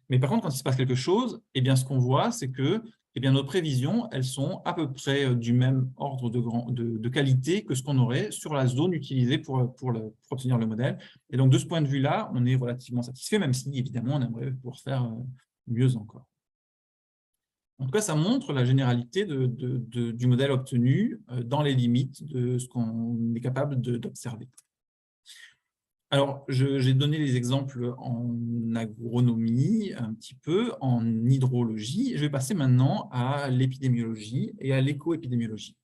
Mais par contre, quand il se passe quelque chose, eh bien, ce qu'on voit, c'est que eh bien, nos prévisions, elles sont à peu près du même ordre de qualité que ce qu'on aurait sur la zone utilisée pour obtenir le modèle. Et donc, de ce point de vue-là, on est relativement satisfait, même si, évidemment, on aimerait pouvoir faire mieux encore. En tout cas, ça montre la généralité du modèle obtenu dans les limites de ce qu'on est capable d'observer. Alors, j'ai donné les exemples en agronomie, un petit peu, en hydrologie. Je vais passer maintenant à l'épidémiologie et à l'éco-épidémiologie.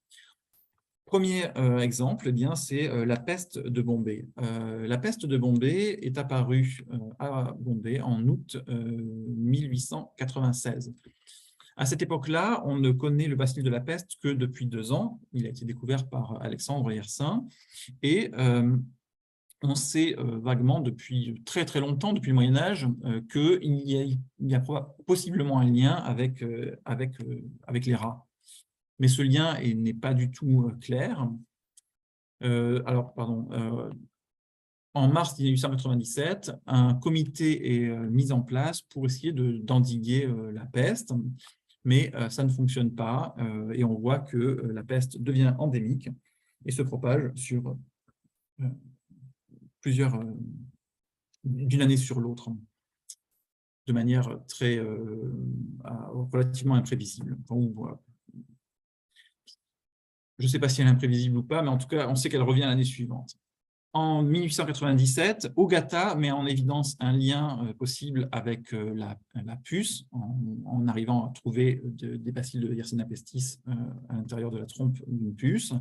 Premier exemple, eh bien, c'est la peste de Bombay. La peste de Bombay est apparue à Bombay en août 1896. À cette époque-là, on ne connaît le bacille de la peste que depuis 2 ans. Il a été découvert par Alexandre Yersin. Et on sait vaguement depuis très très longtemps, depuis le Moyen-Âge, qu'il y a possiblement un lien avec les rats. Mais ce lien n'est pas du tout clair. En mars 1897, un comité est mis en place pour essayer d'endiguer la peste, mais ça ne fonctionne pas et on voit que la peste devient endémique et se propage sur d'une année sur l'autre, de manière relativement imprévisible. Je ne sais pas si elle est imprévisible ou pas, mais en tout cas, on sait qu'elle revient l'année suivante. En 1897, Ogata met en évidence un lien possible avec la puce, en arrivant à trouver des bacilles de Yersinia pestis à l'intérieur de la trompe d'une puce.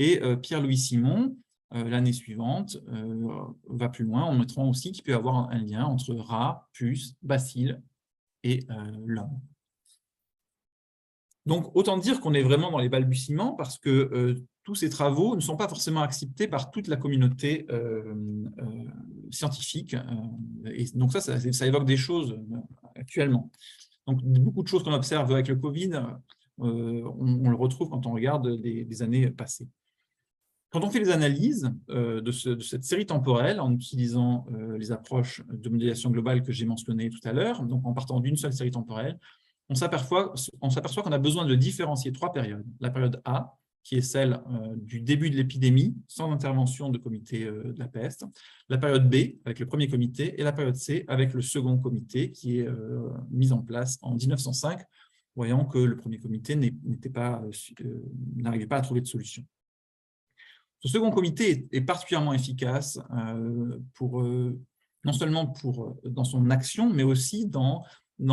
Et Pierre-Louis Simon, l'année suivante, va plus loin en montrant aussi qu'il peut y avoir un lien entre rat, puce, bacille et l'homme. Donc, autant dire qu'on est vraiment dans les balbutiements parce que tous ces travaux ne sont pas forcément acceptés par toute la communauté scientifique. Et donc ça évoque des choses actuellement. Donc, beaucoup de choses qu'on observe avec le Covid, on le retrouve quand on regarde des années passées. Quand on fait les analyses de cette série temporelle en utilisant les approches de modélisation globale que j'ai mentionnées tout à l'heure, donc en partant d'une seule série temporelle, on s'aperçoit qu'on a besoin de différencier 3 périodes. La période A, qui est celle du début de l'épidémie, sans intervention de comité de la peste, la période B, avec le premier comité, et la période C, avec le second comité, qui est mis en place en 1905, voyant que le premier comité n'arrivait pas à trouver de solution. Ce second comité est particulièrement efficace non seulement dans son action, mais aussi dans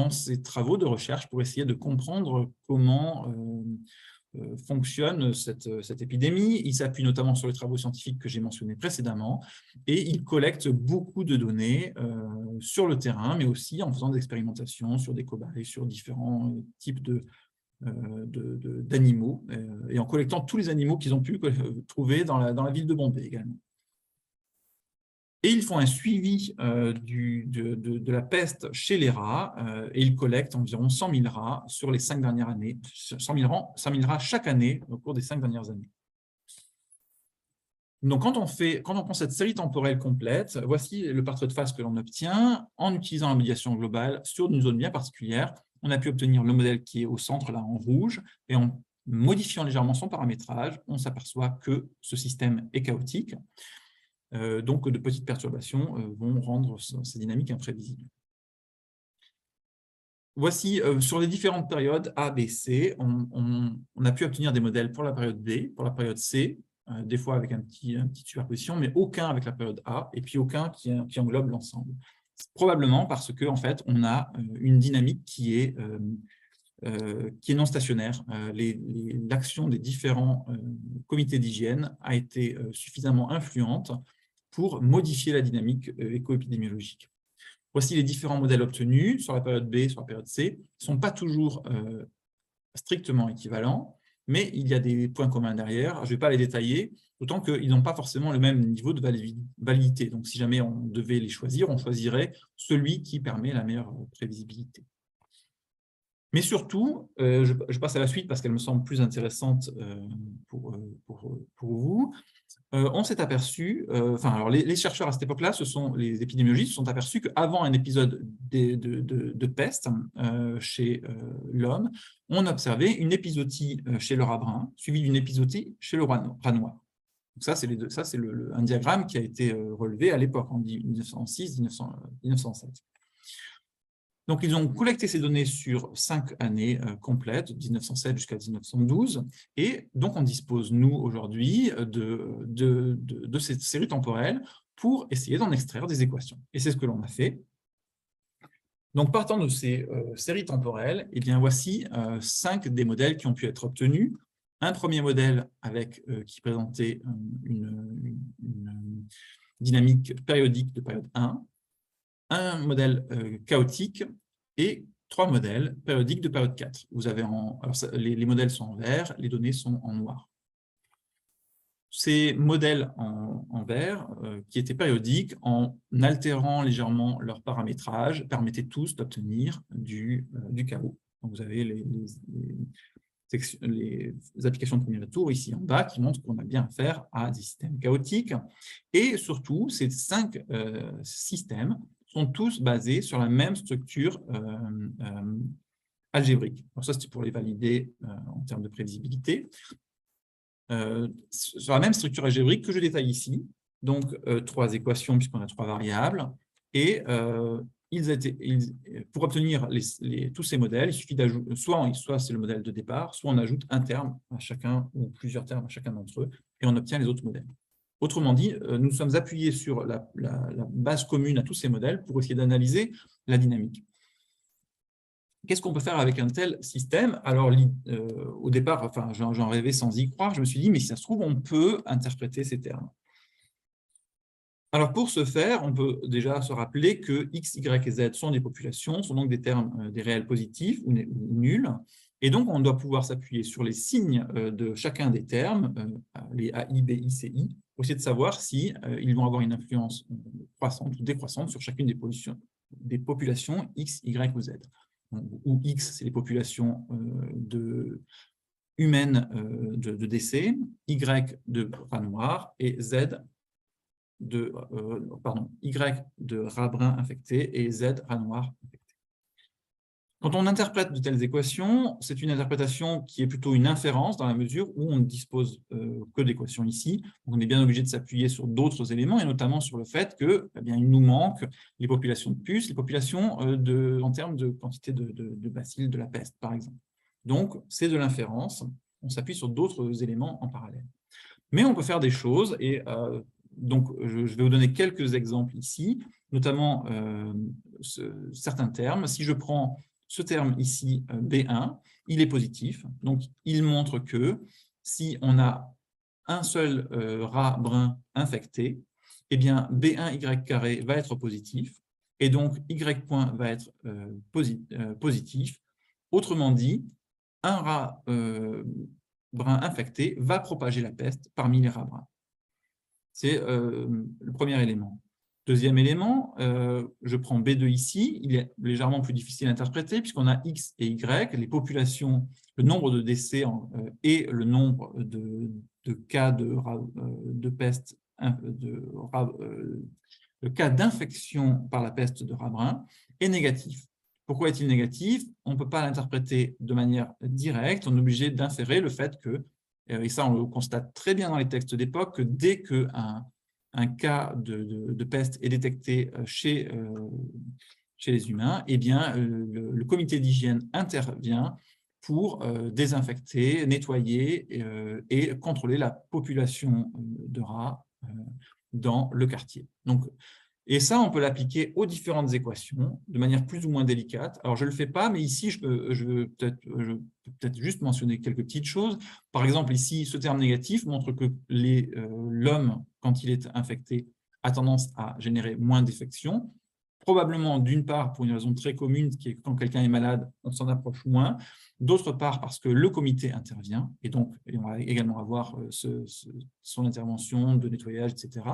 ses travaux de recherche pour essayer de comprendre comment fonctionne cette épidémie. Il s'appuie notamment sur les travaux scientifiques que j'ai mentionnés précédemment et il collecte beaucoup de données sur le terrain, mais aussi en faisant des expérimentations sur des cobayes, sur différents types d'animaux et en collectant tous les animaux qu'ils ont pu trouver dans la ville de Bombay également. Et ils font un suivi de la peste chez les rats et ils collectent environ 100 000 rats sur les 5 dernières années, 100 000 rats chaque année au cours des 5 dernières années. Donc, quand on prend cette série temporelle complète, voici le portrait de phase que l'on obtient en utilisant la modélisation globale sur une zone bien particulière. On a pu obtenir le modèle qui est au centre, là, en rouge, et en modifiant légèrement son paramétrage, on s'aperçoit que ce système est chaotique. Donc, de petites perturbations vont rendre ces dynamiques imprévisibles. Voici, sur les différentes périodes A, B, C, on a pu obtenir des modèles pour la période B, pour la période C, des fois avec une petite superposition, mais aucun avec la période A, et puis aucun qui englobe l'ensemble. Probablement parce que, en fait, on a une dynamique qui est non stationnaire. L'action des différents comités d'hygiène a été suffisamment influente pour modifier la dynamique éco-épidémiologique. Voici les différents modèles obtenus sur la période B, sur la période C. Ils ne sont pas toujours strictement équivalents, mais il y a des points communs derrière. Je ne vais pas les détailler, d'autant qu'ils n'ont pas forcément le même niveau de validité. Donc, si jamais on devait les choisir, on choisirait celui qui permet la meilleure prévisibilité. Mais surtout, je passe à la suite parce qu'elle me semble plus intéressante pour vous. On s'est aperçu, alors les chercheurs à cette époque-là, les épidémiologistes, se sont aperçus qu'avant un épisode de peste chez l'homme, on observait une épizootie chez le rat brun, suivie d'une épizootie chez le rat noir. Donc ça, c'est un diagramme qui a été relevé à l'époque, en 1906-1907. Donc, ils ont collecté ces données sur 5 années complètes, de 1907 jusqu'à 1912, et donc on dispose, nous, aujourd'hui, de cette série temporelle pour essayer d'en extraire des équations. Et c'est ce que l'on a fait. Donc, partant de ces séries temporelles, eh bien, voici 5 des modèles qui ont pu être obtenus. Un premier modèle qui présentait une dynamique périodique de période 1, un modèle chaotique et 3 modèles périodiques de période 4. Vous avez les modèles sont en vert, les données sont en noir. Ces modèles en vert, qui étaient périodiques, en altérant légèrement leur paramétrage, permettaient tous d'obtenir du chaos. Donc vous avez les applications de premier tour ici en bas qui montrent qu'on a bien affaire à des systèmes chaotiques. Et surtout, ces 5 systèmes sont tous basés sur la même structure algébrique. Alors ça, c'était pour les valider en termes de prévisibilité. Sur la même structure algébrique que je détaille ici, donc 3 équations puisqu'on a 3 variables, et pour obtenir tous ces modèles, il suffit d'ajouter, soit c'est le modèle de départ, soit on ajoute un terme à chacun ou plusieurs termes à chacun d'entre eux, et on obtient les autres modèles. Autrement dit, nous sommes appuyés sur la base commune à tous ces modèles pour essayer d'analyser la dynamique. Qu'est-ce qu'on peut faire avec un tel système? Alors, au départ, j'en rêvais sans y croire, je me suis dit, mais si ça se trouve, on peut interpréter ces termes. Alors, pour ce faire, on peut déjà se rappeler que X, Y et Z sont des populations, sont donc des termes, des réels positifs ou nuls, et donc on doit pouvoir s'appuyer sur les signes de chacun des termes, les AI, BI, CI, pour essayer de savoir si ils vont avoir une influence croissante ou décroissante sur chacune des populations X, Y ou Z. Où X, c'est les populations humaines de décès, Y de rat noir et Z Y de rat brun infecté et Z rat noir infecté. Quand on interprète de telles équations, c'est une interprétation qui est plutôt une inférence dans la mesure où on ne dispose que d'équations ici. Donc on est bien obligé de s'appuyer sur d'autres éléments et notamment sur le fait que, il nous manque les populations de puces, les populations en termes de quantité de bacilles de la peste, par exemple. Donc c'est de l'inférence, on s'appuie sur d'autres éléments en parallèle. Mais on peut faire des choses et donc je vais vous donner quelques exemples ici, notamment certains termes. Si je prends ce terme ici, B1, il est positif. Donc, il montre que si on a un seul rat brun infecté, eh bien, B1Y carré va être positif, et donc Y point va être positif. Autrement dit, un rat brun infecté va propager la peste parmi les rats bruns. C'est le premier élément. Deuxième élément, je prends B2 ici, il est légèrement plus difficile à interpréter puisqu'on a X et Y, les populations, le nombre de décès et le nombre de cas de peste, le cas d'infection par la peste de rat brun est négatif. Pourquoi est-il négatif? On ne peut pas l'interpréter de manière directe, on est obligé d'inférer le fait que, et ça on le constate très bien dans les textes d'époque, que dès qu'un cas de peste est détecté chez les humains, eh bien, le comité d'hygiène intervient pour désinfecter, nettoyer et contrôler la population de rats dans le quartier. Donc, et ça, on peut l'appliquer aux différentes équations de manière plus ou moins délicate. Alors, je ne le fais pas, mais ici, je peux peut-être juste mentionner quelques petites choses. Par exemple, ici, ce terme négatif montre que l'homme, quand il est infecté, a tendance à générer moins d'infections. Probablement, d'une part, pour une raison très commune, qui est que quand quelqu'un est malade, on s'en approche moins. D'autre part, parce que le comité intervient, et donc on va également avoir son intervention de nettoyage, etc.,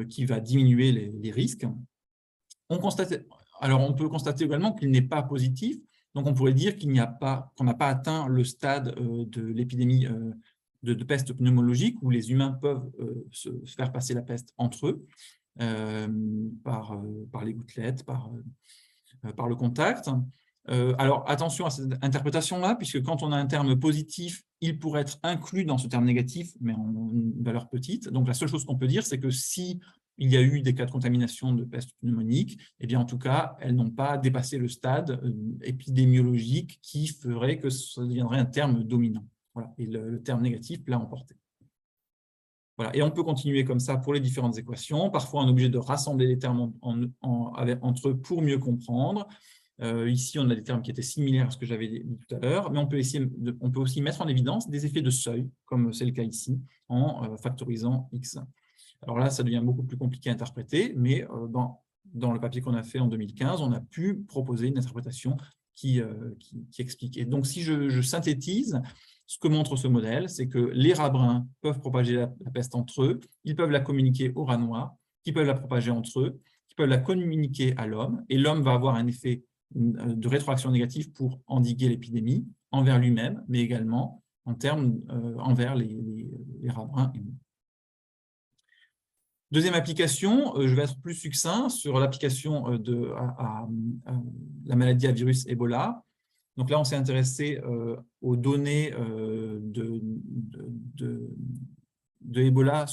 qui va diminuer les risques. On peut constater également qu'il n'est pas positif. Donc, on pourrait dire qu'on n'a pas atteint le stade de l'épidémie de peste pneumologique où les humains peuvent se faire passer la peste entre eux par les gouttelettes, par le contact. Alors, attention à cette interprétation-là, puisque quand on a un terme positif, il pourrait être inclus dans ce terme négatif, mais en une valeur petite. Donc, la seule chose qu'on peut dire, c'est que si il y a eu des cas de contamination de peste pneumonique, eh bien, en tout cas, elles n'ont pas dépassé le stade épidémiologique qui ferait que ça deviendrait un terme dominant. Voilà. Et le terme négatif l'a emporté. Voilà. Et on peut continuer comme ça pour les différentes équations. Parfois, on est obligé de rassembler les termes entre eux pour mieux comprendre. Ici, on a des termes qui étaient similaires à ce que j'avais dit tout à l'heure, mais on peut aussi mettre en évidence des effets de seuil, comme c'est le cas ici, en factorisant x. Alors là, ça devient beaucoup plus compliqué à interpréter, mais dans le papier qu'on a fait en 2015, on a pu proposer une interprétation qui explique. Et donc, si je synthétise, ce que montre ce modèle, c'est que les rats bruns peuvent propager la peste entre eux, ils peuvent la communiquer aux rats noirs, qui peuvent la propager entre eux, qui peuvent la communiquer à l'homme, et l'homme va avoir un effet de rétroaction négative pour endiguer l'épidémie envers lui-même, mais également en termes envers les rats bruns. Deuxième application, je vais être plus succinct sur l'application à la maladie à virus Ebola. Donc là, on s'est intéressé aux données de Ebola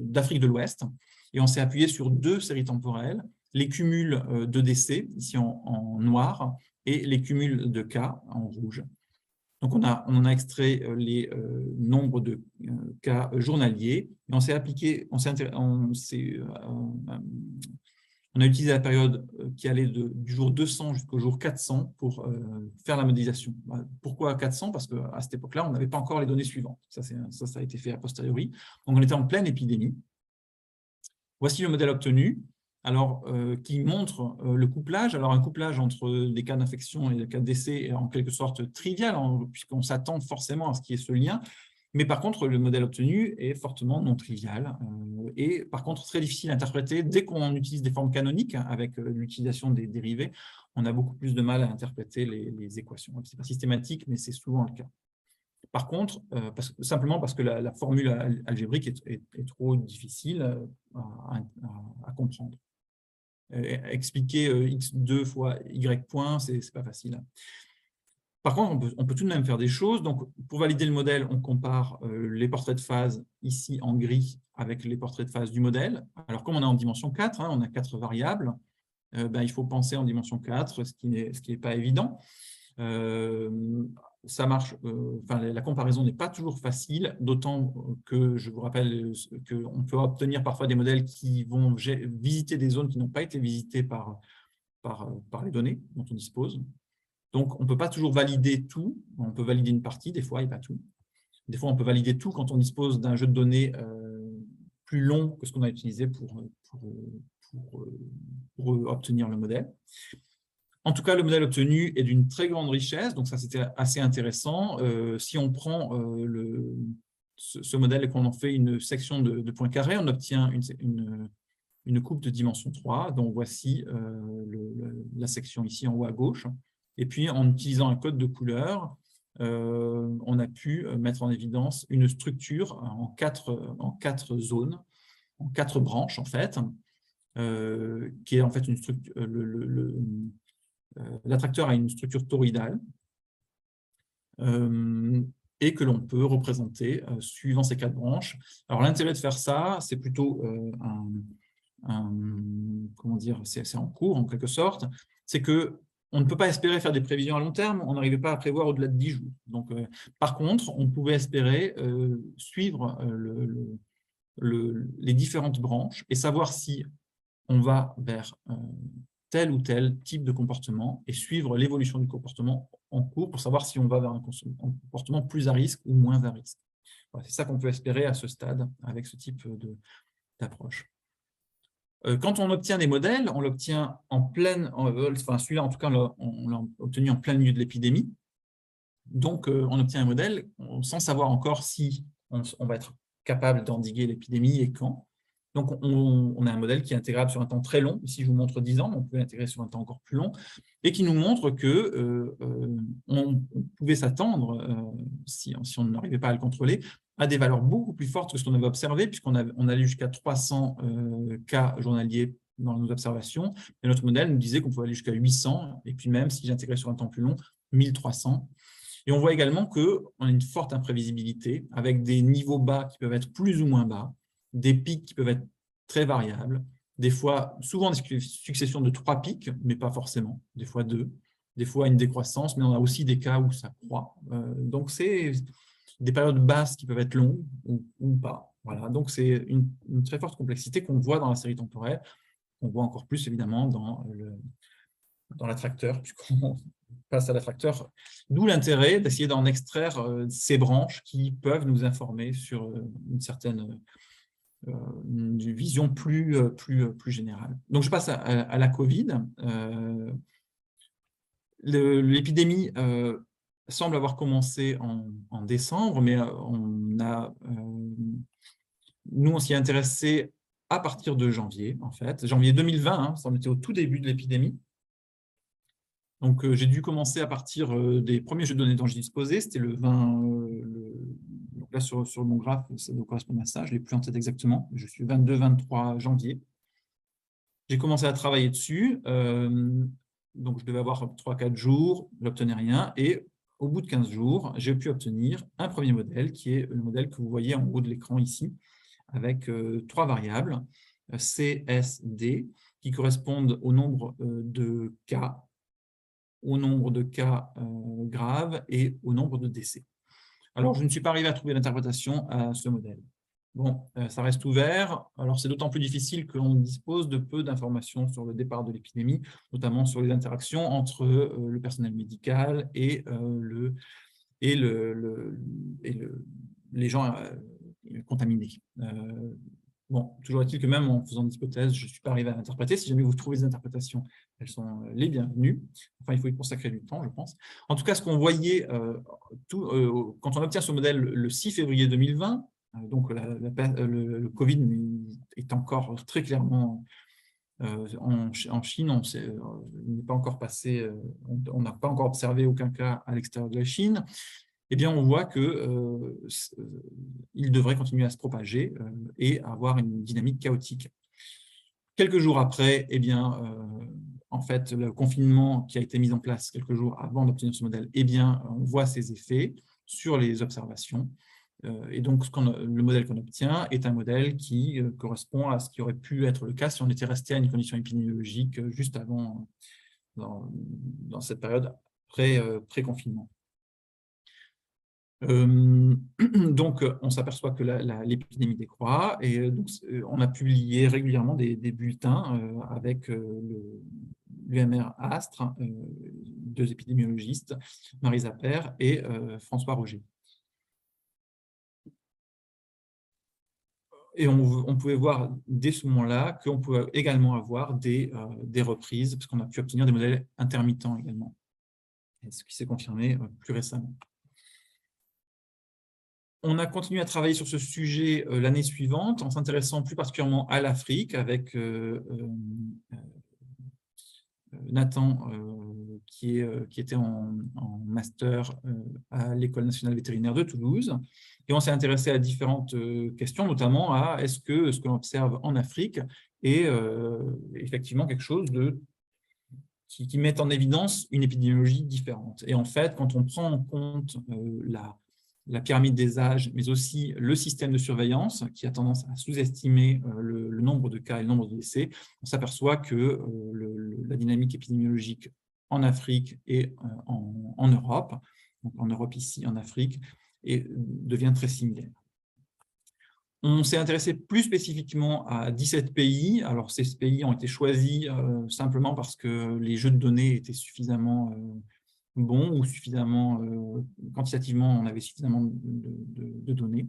d'Afrique de l'Ouest et on s'est appuyé sur deux séries temporelles, les cumuls de décès, ici en noir, et les cumuls de cas en rouge. Donc, on en a extrait les nombres de cas journaliers et on s'est appliqué, on a utilisé la période qui allait du jour 200 jusqu'au jour 400 pour faire la modélisation. Pourquoi 400? Parce qu'à cette époque-là, on n'avait pas encore les données suivantes. Ça a été fait a posteriori. Donc, on était en pleine épidémie. Voici le modèle obtenu, alors, qui montre le couplage. Alors, un couplage entre les cas d'infection et les cas de décès est en quelque sorte trivial, puisqu'on s'attend forcément à ce qu'il y ait ce lien. Mais par contre, le modèle obtenu est fortement non trivial et par contre très difficile à interpréter. Dès qu'on utilise des formes canoniques avec l'utilisation des dérivés, on a beaucoup plus de mal à interpréter les équations. Ce n'est pas systématique, mais c'est souvent le cas. Par contre, simplement parce que la formule algébrique est trop difficile à comprendre. Expliquer x2 fois y point, ce n'est pas facile. Par contre, on peut tout de même faire des choses. Donc, pour valider le modèle, on compare les portraits de phase ici en gris avec les portraits de phase du modèle. Alors, comme on est en dimension 4, on a 4 variables, il faut penser en dimension 4, ce qui n'est pas évident. Ça marche, la comparaison n'est pas toujours facile, d'autant que je vous rappelle qu'on peut obtenir parfois des modèles qui vont visiter des zones qui n'ont pas été visitées par les données dont on dispose. Donc, on ne peut pas toujours valider tout. On peut valider une partie, des fois, et pas tout. Des fois, on peut valider tout quand on dispose d'un jeu de données plus long que ce qu'on a utilisé pour obtenir le modèle. En tout cas, le modèle obtenu est d'une très grande richesse, donc ça, c'était assez intéressant. Si on prend ce modèle et qu'on en fait une section de points carrés, on obtient une coupe de dimension 3, dont voici la section ici en haut à gauche. Et puis, en utilisant un code de couleur, on a pu mettre en évidence une structure en quatre zones, en 4 branches, en fait, qui est en fait une structure. L'attracteur a une structure toroïdale et que l'on peut représenter suivant ces 4 branches. Alors, l'intérêt de faire ça, c'est plutôt comment dire, c'est en cours, en quelque sorte, c'est que on ne peut pas espérer faire des prévisions à long terme, on n'arrivait pas à prévoir au-delà de 10 jours. Donc, par contre, on pouvait espérer suivre les différentes branches et savoir si on va vers tel ou tel type de comportement et suivre l'évolution du comportement en cours pour savoir si on va vers un comportement plus à risque ou moins à risque. Voilà, c'est ça qu'on peut espérer à ce stade avec ce type d'approche. Quand on obtient des modèles, on l'obtient en pleine, celui-là en tout cas, on l'a obtenu en plein milieu de l'épidémie. Donc, on obtient un modèle sans savoir encore si on va être capable d'endiguer l'épidémie et quand. Donc, on a un modèle qui est intégrable sur un temps très long. Ici, je vous montre 10 ans, mais on peut l'intégrer sur un temps encore plus long, et qui nous montre que on pouvait s'attendre, si on n'arrivait pas à le contrôler, à des valeurs beaucoup plus fortes que ce qu'on avait observé, puisqu'on allait jusqu'à 300 cas journaliers dans nos observations, et notre modèle nous disait qu'on pouvait aller jusqu'à 800, et puis même, si j'intégrais sur un temps plus long, 1300. Et on voit également qu'on a une forte imprévisibilité, avec des niveaux bas qui peuvent être plus ou moins bas, des pics qui peuvent être très variables, des fois, souvent des successions de 3 pics, mais pas forcément, des fois 2, des fois une décroissance, mais on a aussi des cas où ça croît. Donc, c'est des périodes basses qui peuvent être longues ou pas. Voilà. Donc, c'est une très forte complexité qu'on voit dans la série temporelle, qu'on voit encore plus évidemment dans l'attracteur, puisqu'on passe à l'attracteur, d'où l'intérêt d'essayer d'en extraire ces branches qui peuvent nous informer sur une certaine une vision plus générale. Donc, je passe à la Covid. L'épidémie semble avoir commencé en décembre, mais nous, on s'y est intéressé à partir de janvier, en fait. Janvier 2020, on était au tout début de l'épidémie. Donc, j'ai dû commencer à partir des premiers jeux de données dont j'ai disposé. C'était le 20. Donc là, sur mon graphe, ça doit correspondre à ça. Je ne l'ai plus en tête exactement. Je suis 22-23 janvier. J'ai commencé à travailler dessus. Donc, je devais avoir 3-4 jours. Je n'obtenais rien. Et au bout de 15 jours, j'ai pu obtenir un premier modèle, qui est le modèle que vous voyez en haut de l'écran ici, avec 3 variables, C, S, D, qui correspondent au nombre de cas, au nombre de cas graves et au nombre de décès. Alors, je ne suis pas arrivé à trouver l'interprétation à ce modèle. Bon, ça reste ouvert. Alors, c'est d'autant plus difficile que l'on dispose de peu d'informations sur le départ de l'épidémie, notamment sur les interactions entre le personnel médical et les gens contaminés. Bon, toujours est-il que même en faisant des hypothèses, je ne suis pas arrivé à l'interpréter. Si jamais vous trouvez des interprétations, elles sont les bienvenues. Enfin, il faut y consacrer du temps, je pense. En tout cas, ce qu'on voyait quand on obtient ce modèle le 6 février 2020, donc le Covid est encore très clairement en Chine, on n'est pas encore passé, on n'a pas encore observé aucun cas à l'extérieur de la Chine. Eh bien, on voit qu'il devrait continuer à se propager et avoir une dynamique chaotique. Quelques jours après, eh bien, en fait, le confinement qui a été mis en place quelques jours avant d'obtenir ce modèle, eh bien, on voit ses effets sur les observations. Et donc, le modèle qu'on obtient est un modèle qui correspond à ce qui aurait pu être le cas si on était resté à une condition épidémiologique juste avant, dans cette période pré-confinement. Donc, on s'aperçoit que l'épidémie décroît et donc, on a publié régulièrement des bulletins avec l'UMR Astre, 2 épidémiologistes, Marisa Père et François Roger. Et on pouvait voir dès ce moment-là qu'on pouvait également avoir des reprises, parce qu'on a pu obtenir des modèles intermittents également, ce qui s'est confirmé plus récemment. On a continué à travailler sur ce sujet l'année suivante, en s'intéressant plus particulièrement à l'Afrique, avec Nathan, qui était en master à l'École nationale vétérinaire de Toulouse. Et on s'est intéressé à différentes questions, notamment à est-ce que ce que l'on observe en Afrique est effectivement quelque chose qui met en évidence une épidémiologie différente. Et en fait, quand on prend en compte la pyramide des âges, mais aussi le système de surveillance qui a tendance à sous-estimer le nombre de cas et le nombre de décès, on s'aperçoit que la dynamique épidémiologique en Afrique et en Europe, donc en Europe ici, en Afrique, devient très similaire. On s'est intéressé plus spécifiquement à 17 pays. Alors, ces pays ont été choisis simplement parce que les jeux de données étaient suffisamment bons ou suffisamment, quantitativement, on avait suffisamment de données.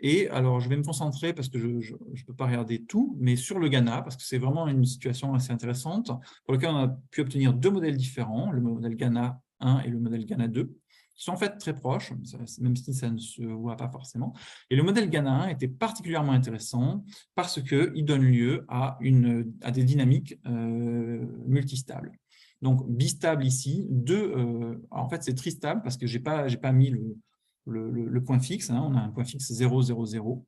Et alors, je vais me concentrer, parce que je ne peux pas regarder tout, mais sur le Ghana, parce que c'est vraiment une situation assez intéressante, pour laquelle on a pu obtenir 2 modèles différents, le modèle Ghana 1 et le modèle Ghana 2. qui sont en fait très proches, même si ça ne se voit pas forcément. Et le modèle GAN1 était particulièrement intéressant parce qu'il donne lieu à des dynamiques multistables. Donc, bistable ici, en fait, c'est tristable parce que je n'ai pas mis le point fixe. On a un point fixe 0, 0, 0.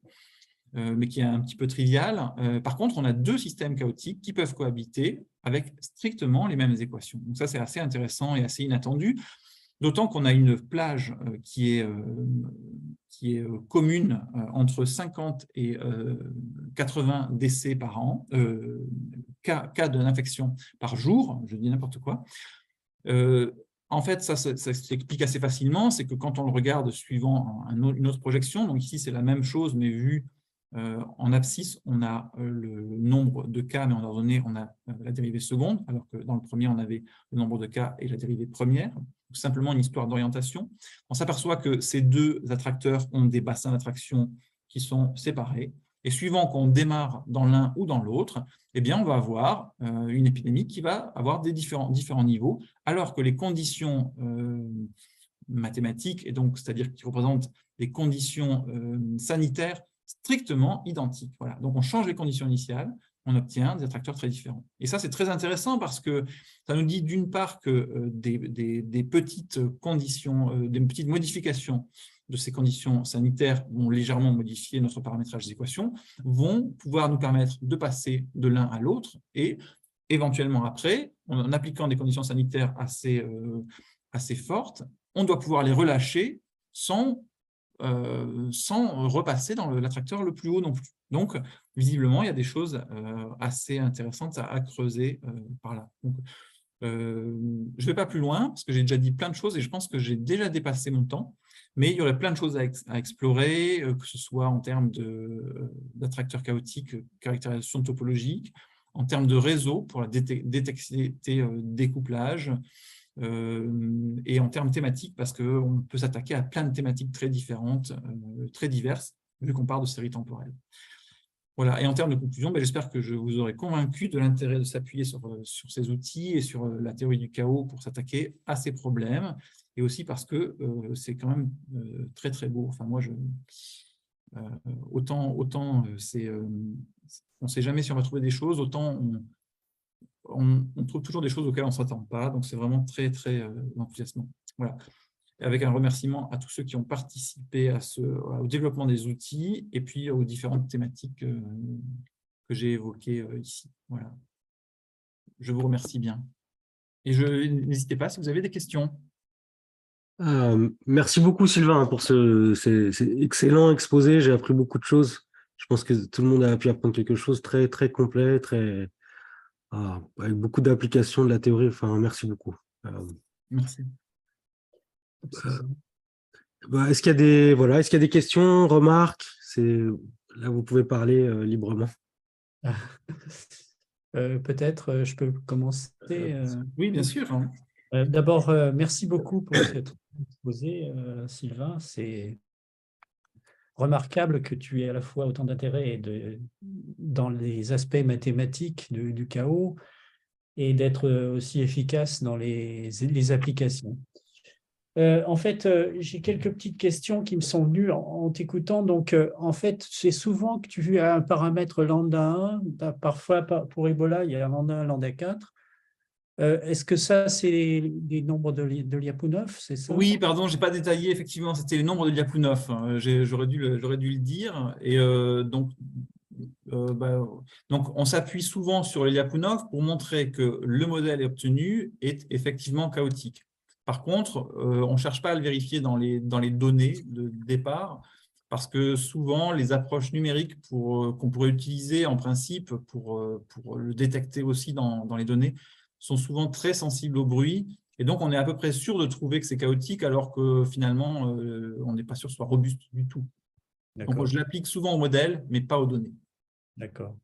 Mais qui est un petit peu trivial. Par contre, on a deux systèmes chaotiques qui peuvent cohabiter avec strictement les mêmes équations. Donc ça, c'est assez intéressant et assez inattendu, d'autant qu'on a une plage qui est commune entre 50 et 80 décès par an, cas d'infection par jour, je dis n'importe quoi. En fait, ça s'explique assez facilement, c'est que quand on le regarde suivant une autre projection, donc ici c'est la même chose mais vu en abscisse, on a le nombre de cas, mais en ordonnée, on a la dérivée seconde, alors que dans le premier, on avait le nombre de cas et la dérivée première. Donc, simplement une histoire d'orientation. On s'aperçoit que ces deux attracteurs ont des bassins d'attraction qui sont séparés. Et suivant qu'on démarre dans l'un ou dans l'autre, eh bien, on va avoir une épidémie qui va avoir des différents niveaux, alors que les conditions mathématiques, et donc c'est-à-dire qui représentent des conditions sanitaires strictement identiques. Voilà. Donc, on change les conditions initiales, on obtient des attracteurs très différents. Et ça, c'est très intéressant parce que ça nous dit d'une part que des petites conditions, des petites modifications de ces conditions sanitaires vont légèrement modifier notre paramétrage des équations, vont pouvoir nous permettre de passer de l'un à l'autre et éventuellement après, en appliquant des conditions sanitaires assez fortes, on doit pouvoir les relâcher sans repasser dans l'attracteur le plus haut non plus. Donc, visiblement, il y a des choses assez intéressantes à creuser par là. Donc, je ne vais pas plus loin, parce que j'ai déjà dit plein de choses et je pense que j'ai déjà dépassé mon temps, mais il y aurait plein de choses à explorer, que ce soit en termes d'attracteurs chaotiques, caractérisation topologique, en termes de réseau pour la détecter découplage, et en termes thématiques, parce qu'on peut s'attaquer à plein de thématiques très différentes, très diverses, vu qu'on part de séries temporelles. Voilà. Et en termes de conclusion, j'espère que je vous aurai convaincu de l'intérêt de s'appuyer sur ces outils et sur la théorie du chaos pour s'attaquer à ces problèmes, et aussi parce que c'est quand même très très beau. Enfin, moi, autant on ne sait jamais si on va trouver des choses, autant on trouve toujours des choses auxquelles on ne s'attend pas. Donc, c'est vraiment très, très enthousiasmant. Voilà. Et avec un remerciement à tous ceux qui ont participé au développement des outils et puis aux différentes thématiques que j'ai évoquées ici. Voilà. Je vous remercie bien. Et n'hésitez pas si vous avez des questions. Merci beaucoup, Sylvain, pour ces excellents exposés. J'ai appris beaucoup de choses. Je pense que tout le monde a pu apprendre quelque chose de très, très complet, avec beaucoup d'applications de la théorie. Enfin, merci beaucoup. Merci. Est-ce qu'il y a des questions, remarques? Là, vous pouvez parler librement. Peut-être je peux commencer. Oui, bien sûr. D'abord, merci beaucoup pour cette exposé, Sylvain. C'est remarquable que tu aies à la fois autant d'intérêt dans les aspects mathématiques du chaos et d'être aussi efficace dans les applications. En fait, j'ai quelques petites questions qui me sont venues en t'écoutant. Donc, en fait, c'est souvent que tu as un paramètre lambda 1. Parfois, pour Ebola, il y a un lambda 1, lambda 4. Est-ce que ça, c'est les nombres de Lyapunov, c'est ça? Oui, pardon, je n'ai pas détaillé. Effectivement, c'était les nombres de Lyapunov. J'aurais dû le dire. Et donc, on s'appuie souvent sur les Lyapunov pour montrer que le modèle obtenu est effectivement chaotique. Par contre, on ne cherche pas à le vérifier dans les données de départ, parce que souvent, les approches numériques qu'on pourrait utiliser en principe pour le détecter aussi dans les données sont souvent très sensibles au bruit. Et donc, on est à peu près sûr de trouver que c'est chaotique, alors que finalement, on n'est pas sûr que ce soit robuste du tout. Donc, je l'applique souvent au modèle, mais pas aux données. D'accord.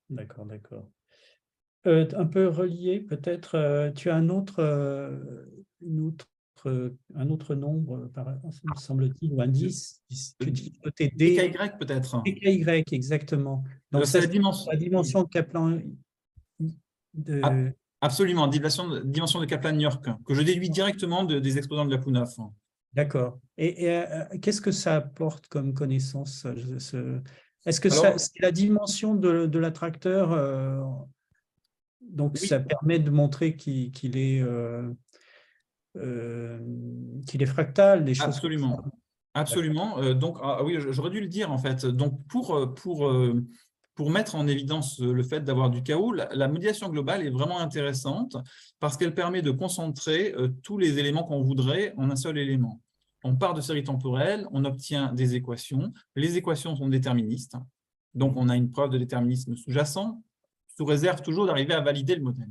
Un peu relié, peut-être, tu as un autre nombre, me semble-t-il, ou indice, que tu peux t'aider. DKY peut-être. DKY, exactement. Donc, c'est ça, la dimension de Kaplan. Absolument, dimension de Kaplan-York, que je déduis directement des exposants de Lyapunov. D'accord. Et qu'est-ce que ça apporte comme connaissance? Est-ce que Alors, c'est la dimension de l'attracteur? Donc, ça oui, permet de montrer qu'il est fractal, des choses comme ça. absolument. Absolument. Donc, oui, j'aurais dû le dire en fait. Donc, pour mettre en évidence le fait d'avoir du chaos, la modélisation globale est vraiment intéressante parce qu'elle permet de concentrer tous les éléments qu'on voudrait en un seul élément. On part de séries temporelles, on obtient des équations. Les équations sont déterministes. Donc, on a une preuve de déterminisme sous-jacent, sous réserve toujours d'arriver à valider le modèle.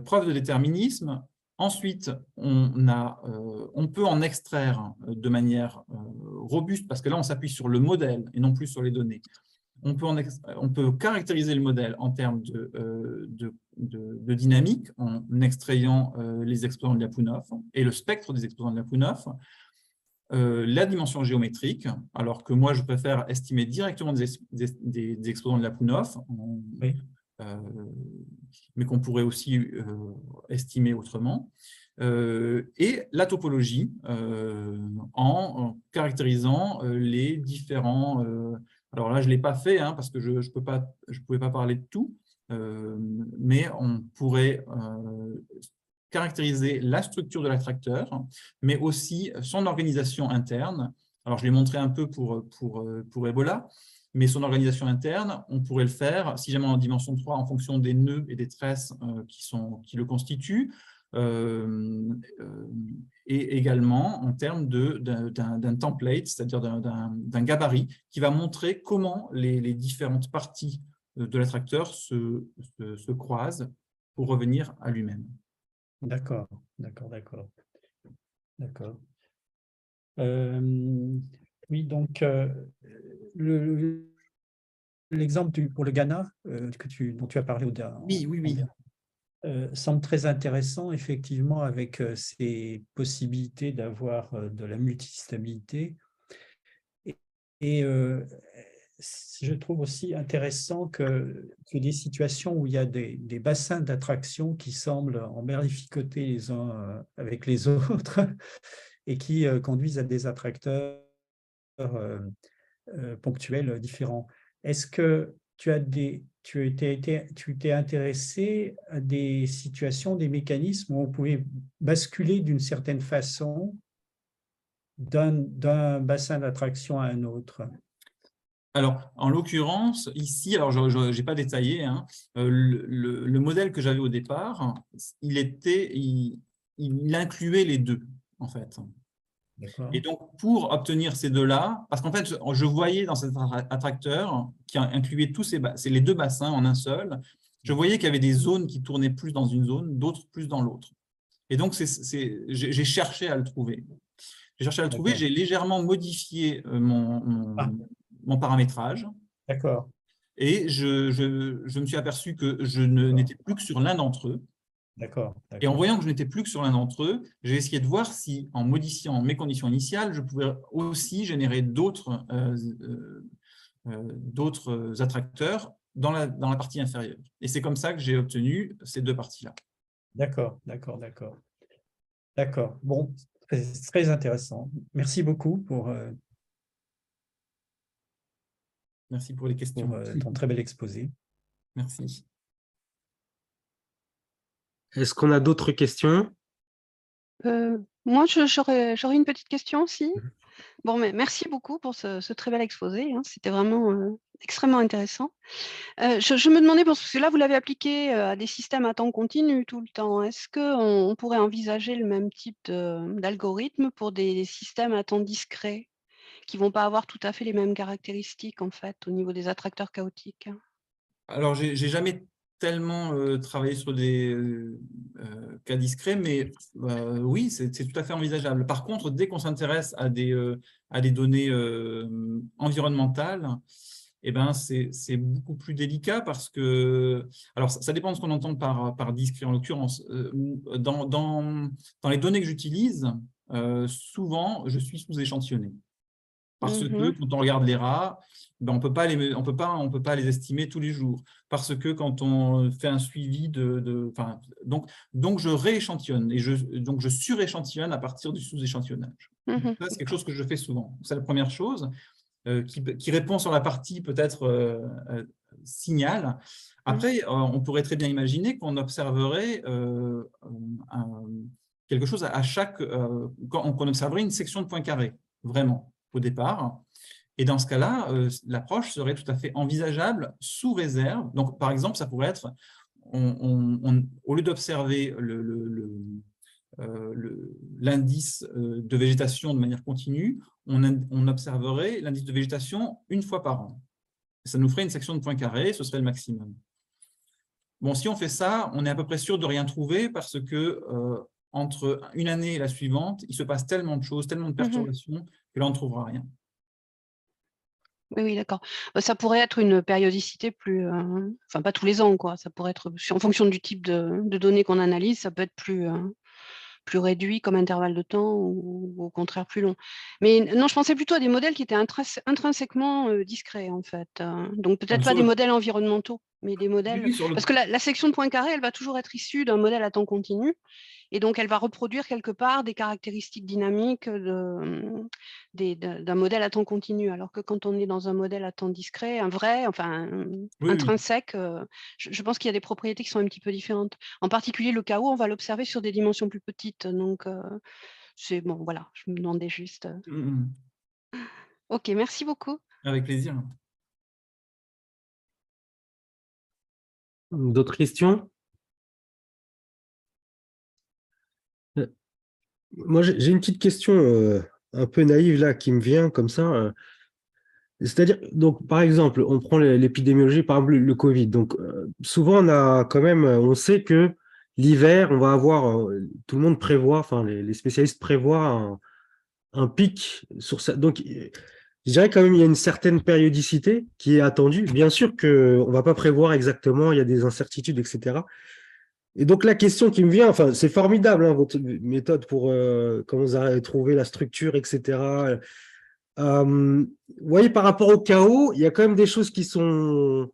Preuve de déterminisme. Ensuite, on peut en extraire de manière robuste, parce que là, on s'appuie sur le modèle et non plus sur les données. On peut caractériser le modèle en termes de dynamique en extrayant les exposants de Lyapunov et le spectre des exposants de Lyapunov, la dimension géométrique, alors que moi, je préfère estimer directement des exposants de Lyapunov, Oui. mais qu'on pourrait aussi estimer autrement, et la topologie en caractérisant les différents... alors là, je ne l'ai pas fait parce que je ne pouvais pas parler de tout, mais on pourrait caractériser la structure de l'attracteur, mais aussi son organisation interne. Alors, je l'ai montré un peu pour Ebola, mais son organisation interne, on pourrait le faire, si jamais en dimension 3, en fonction des nœuds et des tresses qui le constituent, et également en termes d'un template, c'est-à-dire d'un gabarit, qui va montrer comment les différentes parties de l'attracteur se croisent pour revenir à lui-même. D'accord, d'accord, d'accord. D'accord. Oui, donc l'exemple pour le Ghana dont tu as parlé Oui. semble très intéressant, effectivement, avec ces possibilités d'avoir de la multistabilité. Et je trouve aussi intéressant que des situations où il y a des bassins d'attraction qui semblent emmerificoter les uns avec les autres et qui conduisent à des attracteurs ponctuels différents. Est-ce que tu t'es intéressé à des situations, des mécanismes où on pouvait basculer d'une certaine façon d'un bassin d'attraction à un autre? Alors, en l'occurrence, ici, alors je n'ai pas détaillé, le modèle que j'avais au départ, il incluait les deux, en fait. D'accord. Et donc, pour obtenir ces deux-là, parce qu'en fait, je voyais dans cet attracteur qui incluait les deux bassins en un seul, je voyais qu'il y avait des zones qui tournaient plus dans une zone, d'autres plus dans l'autre. Et donc, j'ai cherché à le trouver. J'ai légèrement modifié mon paramétrage D'accord. et je me suis aperçu que je n'étais plus que sur l'un d'entre eux. D'accord. Et en voyant que je n'étais plus que sur l'un d'entre eux, j'ai essayé de voir si, en modifiant mes conditions initiales, je pouvais aussi générer d'autres attracteurs dans la partie inférieure. Et c'est comme ça que j'ai obtenu ces deux parties-là. D'accord. D'accord. Bon, c'est très intéressant. Merci beaucoup pour Merci pour les questions. ton très bel exposé. Merci. Est-ce qu'on a d'autres questions? Moi, j'aurais une petite question aussi. Bon, mais merci beaucoup pour ce très bel exposé, c'était vraiment extrêmement intéressant. Je me demandais, parce que là, vous l'avez appliqué à des systèmes à temps continu tout le temps. Est-ce qu'on pourrait envisager le même type d'algorithme pour des systèmes à temps discret, qui ne vont pas avoir tout à fait les mêmes caractéristiques, en fait, au niveau des attracteurs chaotiques? Alors, j'ai jamais tellement travaillé sur des cas discrets, mais oui, c'est tout à fait envisageable. Par contre, dès qu'on s'intéresse à des données environnementales, eh ben, c'est beaucoup plus délicat parce que… Alors, ça dépend de ce qu'on entend par discret. En l'occurrence, dans les données que j'utilise, souvent, je suis sous-échantillonné. Parce que quand on regarde les rats, ben, on peut pas les estimer tous les jours. Parce que quand on fait un suivi donc je rééchantillonne et donc je suréchantillonne à partir du sous-échantillonnage. Ça, c'est quelque chose que je fais souvent. C'est la première chose qui répond sur la partie peut-être signal. Après, on pourrait très bien imaginer qu'on observerait quelque chose à chaque… qu'on observerait une section de points carrés, vraiment, au départ. Et dans ce cas-là, l'approche serait tout à fait envisageable sous réserve. Donc, par exemple, ça pourrait être, au lieu d'observer l'indice de végétation de manière continue, on observerait l'indice de végétation une fois par an. Ça nous ferait une section de points carrés, ce serait le maximum. Bon, si on fait ça, on est à peu près sûr de rien trouver parce que entre une année et la suivante, il se passe tellement de choses, tellement de perturbations que là, on ne trouvera rien. Oui, oui, d'accord. Ça pourrait être une périodicité plus… enfin, pas tous les ans, quoi. Ça pourrait être, en fonction du type de données qu'on analyse, ça peut être plus réduit comme intervalle de temps ou au contraire plus long. Mais non, je pensais plutôt à des modèles qui étaient intrinsèquement discrets, en fait. Donc, peut-être pas des modèles environnementaux, mais des modèles… Parce que la section de points carrés, elle va toujours être issue d'un modèle à temps continu. Et donc, elle va reproduire quelque part des caractéristiques dynamiques d'un modèle à temps continu. Alors que quand on est dans un modèle à temps discret, intrinsèque, je pense qu'il y a des propriétés qui sont un petit peu différentes. En particulier, le chaos, on va l'observer sur des dimensions plus petites. Donc, c'est bon, voilà, je me demandais juste. Ok, merci beaucoup. Avec plaisir. D'autres questions? Moi, j'ai une petite question un peu naïve là qui me vient comme ça. C'est-à-dire, donc, par exemple, on prend l'épidémiologie, par exemple, le Covid. Donc, souvent, on sait que l'hiver, on va avoir, tout le monde prévoit, enfin, les spécialistes prévoient un pic sur ça. Donc, je dirais quand même, il y a une certaine périodicité qui est attendue. Bien sûr qu'on ne va pas prévoir exactement, il y a des incertitudes, etc. Et donc, la question qui me vient, enfin, c'est formidable, hein, votre méthode pour comment vous avez trouvé la structure, etc. Vous voyez, par rapport au chaos, il y a quand même des choses qui sont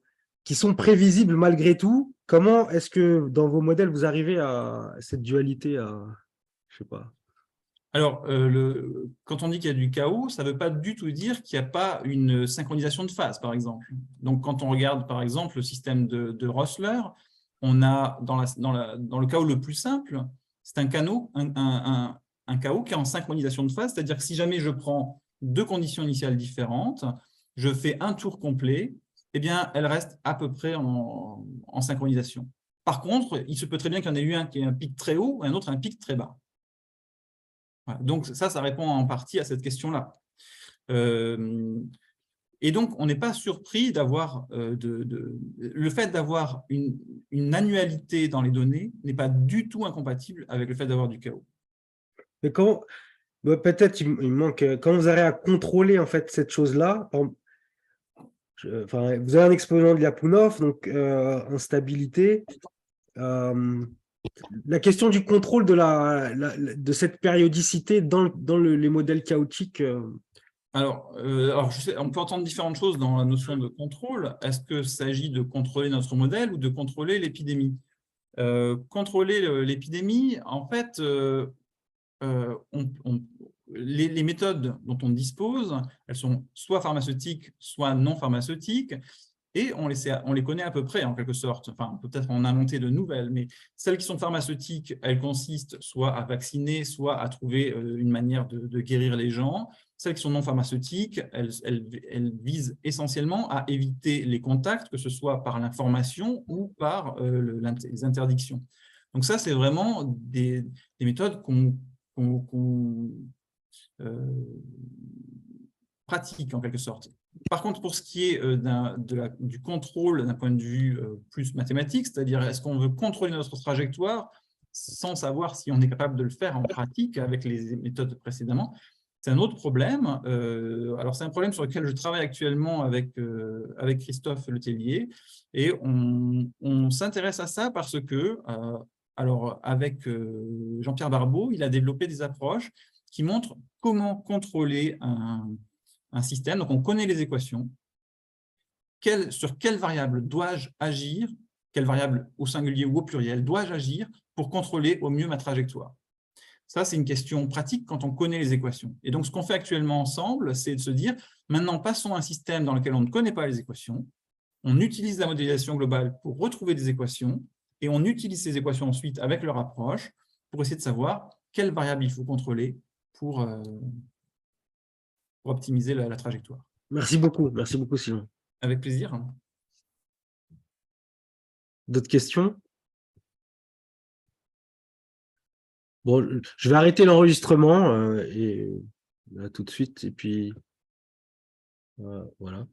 prévisibles malgré tout. Comment est-ce que dans vos modèles, vous arrivez à cette dualité je sais pas. Alors, quand on dit qu'il y a du chaos, ça ne veut pas du tout dire qu'il n'y a pas une synchronisation de phase, par exemple. Donc, quand on regarde, par exemple, le système de Rossler, on a, dans le chaos le plus simple, c'est un chaos qui est en synchronisation de phase, c'est-à-dire que si jamais je prends deux conditions initiales différentes, je fais un tour complet, eh bien, elles restent à peu près en synchronisation. Par contre, il se peut très bien qu'il y en ait eu un qui ait un pic très haut et un autre un pic très bas. Voilà. Donc, ça répond en partie à cette question-là. Et donc, on n'est pas surpris d'avoir… le fait d'avoir une annualité dans les données n'est pas du tout incompatible avec le fait d'avoir du chaos. Mais comment… peut-être il manque… Comment vous arrivez à contrôler en fait cette chose-là? Vous avez un exponent de Lyapunov, donc instabilité. La question du contrôle de cette périodicité dans les modèles chaotiques. Alors je sais, on peut entendre différentes choses dans la notion de contrôle. Est-ce qu'il s'agit de contrôler notre modèle ou de contrôler l'épidémie? Contrôler l'épidémie, en fait, les méthodes dont on dispose, elles sont soit pharmaceutiques, soit non pharmaceutiques. Et on les connaît à peu près, en quelque sorte. Enfin, peut-être on a monté de nouvelles, mais celles qui sont pharmaceutiques, elles consistent soit à vacciner, soit à trouver une manière de guérir les gens. Celles qui sont non pharmaceutiques, elles visent essentiellement à éviter les contacts, que ce soit par l'information ou par les interdictions. Donc ça, c'est vraiment des méthodes qu'on pratique en quelque sorte. Par contre, pour ce qui est du contrôle d'un point de vue plus mathématique, c'est-à-dire est-ce qu'on veut contrôler notre trajectoire sans savoir si on est capable de le faire en pratique avec les méthodes précédemment, c'est un autre problème. Alors, c'est un problème sur lequel je travaille actuellement avec Christophe Letellier, et on s'intéresse à ça parce que, alors, avec Jean-Pierre Barbeau, il a développé des approches qui montrent comment contrôler un système, donc on connaît les équations. Sur quelle variable dois-je agir, quelle variable au singulier ou au pluriel dois-je agir pour contrôler au mieux ma trajectoire? Ça, c'est une question pratique quand on connaît les équations. Et donc, ce qu'on fait actuellement ensemble, c'est de se dire, maintenant, passons à un système dans lequel on ne connaît pas les équations, on utilise la modélisation globale pour retrouver des équations, et on utilise ces équations ensuite avec leur approche pour essayer de savoir quelle variable il faut contrôler pour optimiser la trajectoire. Merci beaucoup Sylvain. Avec plaisir. D'autres questions? Bon, je vais arrêter l'enregistrement et là, tout de suite, et puis voilà.